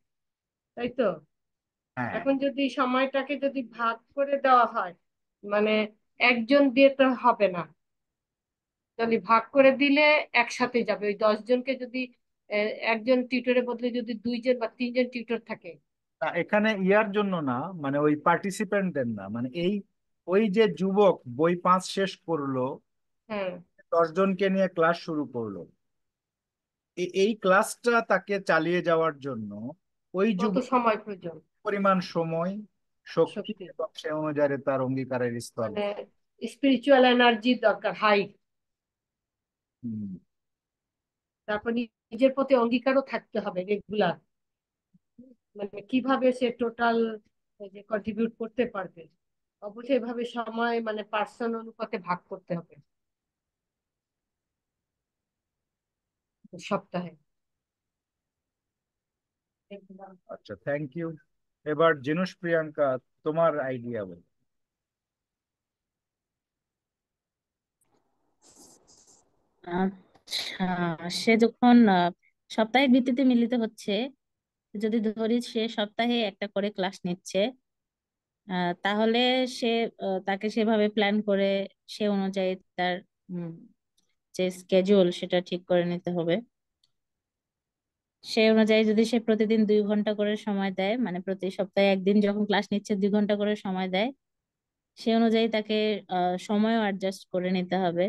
তাই তো? হ্যাঁ, এখন যদি সময়টাকে যদি ভাগ করে দেওয়া হয়, মানে একজন দিয়ে তো হবে না, যদি ভাগ করে দিলে একসাথে যাবে। ওই 10 জনকে যদি একজন টিউটরের বদলে যদি 2 জন বা 3 জন টিউটর থাকে। না, এখানে ইয়ার জন্য না, মানে ওই পার্টিসিপেন্টদের না, মানে এই ওই যে যুবক বই 5 শেষ করলো, হ্যাঁ, 10 জনকে নিয়ে ক্লাস শুরু করলো, এই ক্লাসটা তাকে চালিয়ে যাওয়ার জন্য ওই কত যুবক সময় প্রয়োজন, পরিমাণ সময়, শক্তি শক্তি, এবং সে অনুযায়ী তার অঙ্গীকারের স্তর। মানে স্পিরিচুয়াল এনার্জি দরকার হাই। হুম। তারপর নিজের প্রতি অঙ্গীকারও থাকতে হবে রেগুলার, মানে কিভাবে সে টোটাল যে কন্ট্রিবিউট করতে পারবে। অবশ্যই এভাবে সময় মানে পার্সন অনুপাতে ভাগ করতে হবে সপ্তাহে। আচ্ছা, থ্যাংক ইউ। এবার জিনুস প্রিয়াঙ্কা, তোমার আইডিয়া বলো। আচ্ছা, সে যখন সাপ্তাহিক ভিত্তিতে মিলিত হচ্ছে, যদি ধরি সে সপ্তাহে একটা করে ক্লাস নিচ্ছে, তাহলে সে তাকে সেভাবে প্ল্যান করে সে অনুযায়ী তার উম, যে স্কেজুল সেটা ঠিক করে নিতে হবে। সে অনুযায়ী যদি সে প্রতিদিন 2 ঘন্টা করে সময় দেয়, মানে প্রতি সপ্তাহে একদিন যখন ক্লাস নিচ্ছে 2 ঘন্টা করে সময় দেয়, সে অনুযায়ী তাকে সময়ও অ্যাডজাস্ট করে নিতে হবে।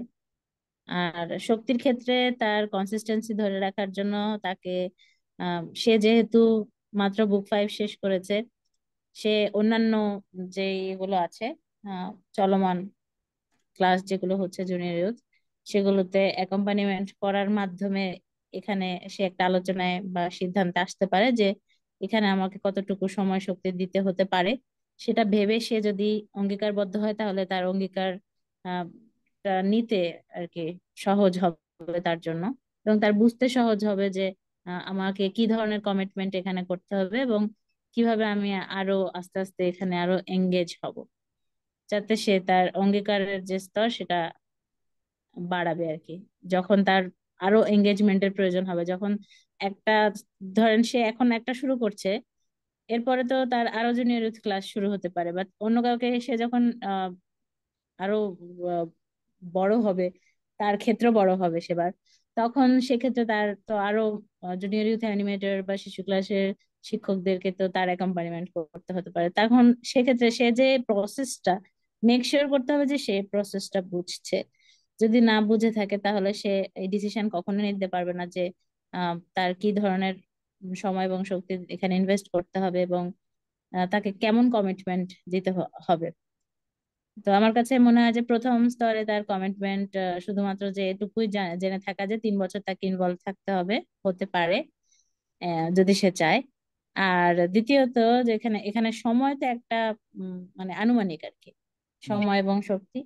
আর শক্তির ক্ষেত্রে তার কনসিস্টেন্সি ধরে রাখার জন্য তাকে সে যেহেতু মাত্র বুক 5 শেষ করেছে, সে অন্যান্য যেগুলো আছে আহ, চলমান ক্লাস যেগুলো হচ্ছে জুনিয়র ইউথ, সেগুলোতে অ্যাকম্পানিমেন্ট করার মাধ্যমে এখানে সে একটা আলোচনায় বা সিদ্ধান্তে আসতে পারে যে এখানে আমাকে কতটুকু সময় শক্তি দিতে হতে পারে। সেটা ভেবে সে যদি অঙ্গীকারবদ্ধ হয়, তাহলে তার অঙ্গীকার আহ, টা নিতে আর কি সহজ হবে তার জন্য, এবং তার বুঝতে সহজ হবে যে আমাকে কি ধরনের কমিটমেন্ট এখানে করতে হবে এবং কিভাবে আমি আরো আস্তে আস্তে এখানে আরো এঙ্গেজ হব, যাতে সে তার অঙ্গীকারের যে স্তর সেটা বাড়াবে আর কি। যখন তার আরো এঙ্গেজমেন্টের প্রয়োজন হবে, যখন একটা, ধরেন সে এখন একটা শুরু করছে, এরপরে তো তার আরো জুনিয়র ইউথ ক্লাস শুরু হতে পারে, বা অন্য কাউকে সে যখন আরো আহ, বড় হবে, তার ক্ষেত্র বড় হবে সেবার, তখন সেক্ষেত্রে তার তো আরো জুনিয়র ইউথ অ্যানিমেটর বা শিশু ক্লাসের শিক্ষকদেরকে তো তার অ্যাকম্পানিমেন্ট করতে হতে পারে। তখন সেক্ষেত্রে সে যে প্রসেসটা মেক শিওর করতে হবে যে সে প্রসেসটা বুঝছে। যদি না বুঝে থাকে তাহলে সে এই ডিসিশন কখনো নিতে পারবে না যে তার কি ধরনের সময় এবং শক্তি এখানে ইনভেস্ট করতে হবে, এবং তাকে কেমন কমিটমেন্ট দিতে হবে। তো আমার কাছে মনে হয় যে প্রথম স্তরে তার কমিটমেন্ট শুধুমাত্র যে এটুকুই জেনে থাকা যে 3 বছর তাকে ইনভলভ থাকতে হবে, হতে পারে যদি সে চায়। আর দ্বিতীয়ত, যেখানে এখানে সময় তো একটা মানে আনুমানিক আর কি, সময় এবং শক্তি,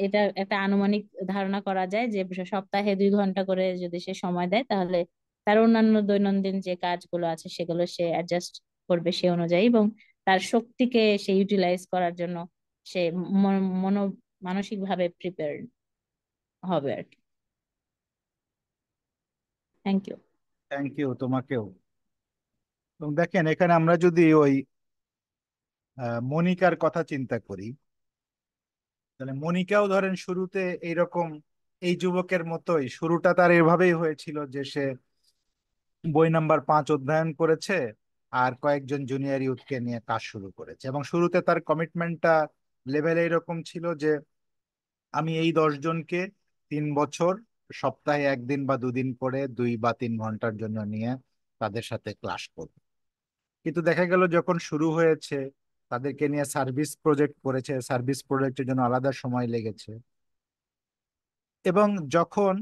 এটা একটা আনুমানিক ধারণা করা যায় যে সপ্তাহে 2 ঘন্টা করে যদি সে সময় দেয়, তাহলে তার অন্যান্য দৈনন্দিন যে কাজগুলো আছে সেগুলো সে অ্যাডজাস্ট করবে সে অনুযায়ী, এবং তার শক্তিকে সে ইউটিলাইজ করার জন্য সে মনো মানসিক ভাবে প্রিপেয়ার হবে আর কি। Thank you. থ্যাংক ইউ তোমাকেও। এবং দেখেন, এখানে আমরা যদি ওই মনিকার কথা চিন্তা করি, তাহলে মনিকাও ধরেন শুরুতে এইরকম এই যুবকের মতোই শুরুটা তার এভাবেই হয়েছিল যে সে বই নাম্বার 5 অধ্যয়ন করেছে আর কয়েকজন জুনিয়র ইউথকে নিয়ে কাজ শুরু করেছে, এবং শুরুতে তার কমিটমেন্টটা লেভেল এইরকম ছিল যে আমি এই 10 জনকে 3 বছর সপ্তাহে একদিন বা দুদিন করে 2 বা 3 ঘন্টার জন্য নিয়ে তাদের সাথে ক্লাস করব। কিন্তু দেখা গেল যখন শুরু হয়েছে, তাদেরকে নিয়ে সার্ভিস প্রজেক্ট করেছে, সার্ভিস প্রজেক্টের জন্য আলাদা সময় লেগেছে। এবং যখন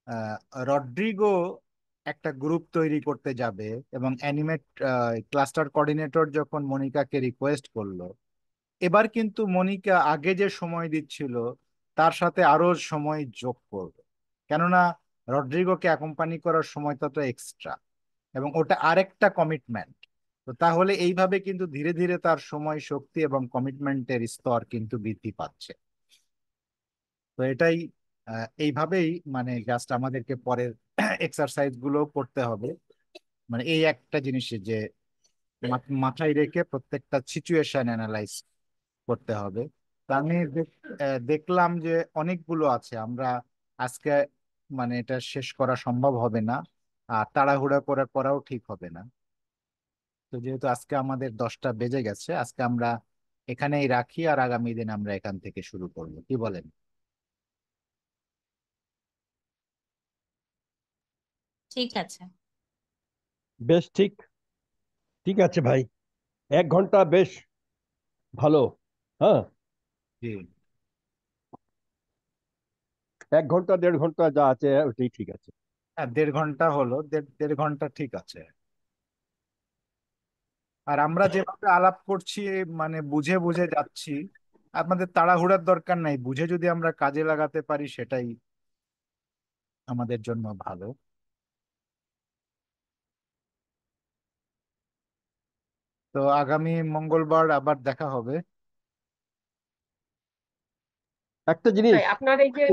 আহ, রড্রিগো একটা গ্রুপ তৈরি করতে যাবে এবং অ্যানিমেট ক্লাস্টার কোঅর্ডিনেটর যখন মনিকাকে রিকোয়েস্ট করলো, এবার কিন্তু মনিকা আগে যে সময় দিচ্ছিল তার সাথে আরো সময় যোগ করবে, কেননা রড্রিগোকে অ্যাকম্পানি করার সময়টা তো এক্সট্রা, এবং ওটা আরেকটা কমিটমেন্ট। তো তাহলে এইভাবে কিন্তু ধীরে ধীরে তার সময়, শক্তি এবং কমিটমেন্টের স্তর কিন্তু বৃদ্ধি পাচ্ছে। তো এটাই এইভাবেই মানে জাস্ট আমাদেরকে পরের এক্সারসাইজ গুলো করতে হবে, মানে এই একটা জিনিসে যে মাথায় রেখে প্রত্যেকটা সিচুয়েশন অ্যানালাইজ করতে হবে। তা আমি দেখলাম যে অনেকগুলো আছে, আমরা আজকে মানে এটা শেষ করা সম্ভব হবে না, আর তাড়াহুড়া করে করাও ঠিক হবে না। তো যেহেতু আজকে আমাদের 10টা বেজে গেছে, আজকে আমরা এখানেই রাখি, আর আগামী দিন আমরা এখান থেকে শুরু করবো, কি বলেন? ঠিক আছে। বেশ, ঠিক ঠিক আছে ভাই। 1 ঘন্টা বেশ ভালো। হ্যাঁ, জি। 1 ঘন্টা 1.5 ঘন্টা যা আছে ওটাই ঠিক আছে। হ্যাঁ, 1.5 ঘন্টা হলো, দেড় দেড় ঘন্টা ঠিক আছে। আর আমরা যেভাবে আলাপ করছি, মানে বুঝে বুঝে যাচ্ছি, আপনাদের তাড়াহুড়ার দরকার নাই, বুঝে যদি আমরা কাজে লাগাতে পারি সেটাই আমাদের জন্য ভালো। তো আগামী মঙ্গলবার আবার দেখা হবে। একটা জিনিস, আপনার এই যে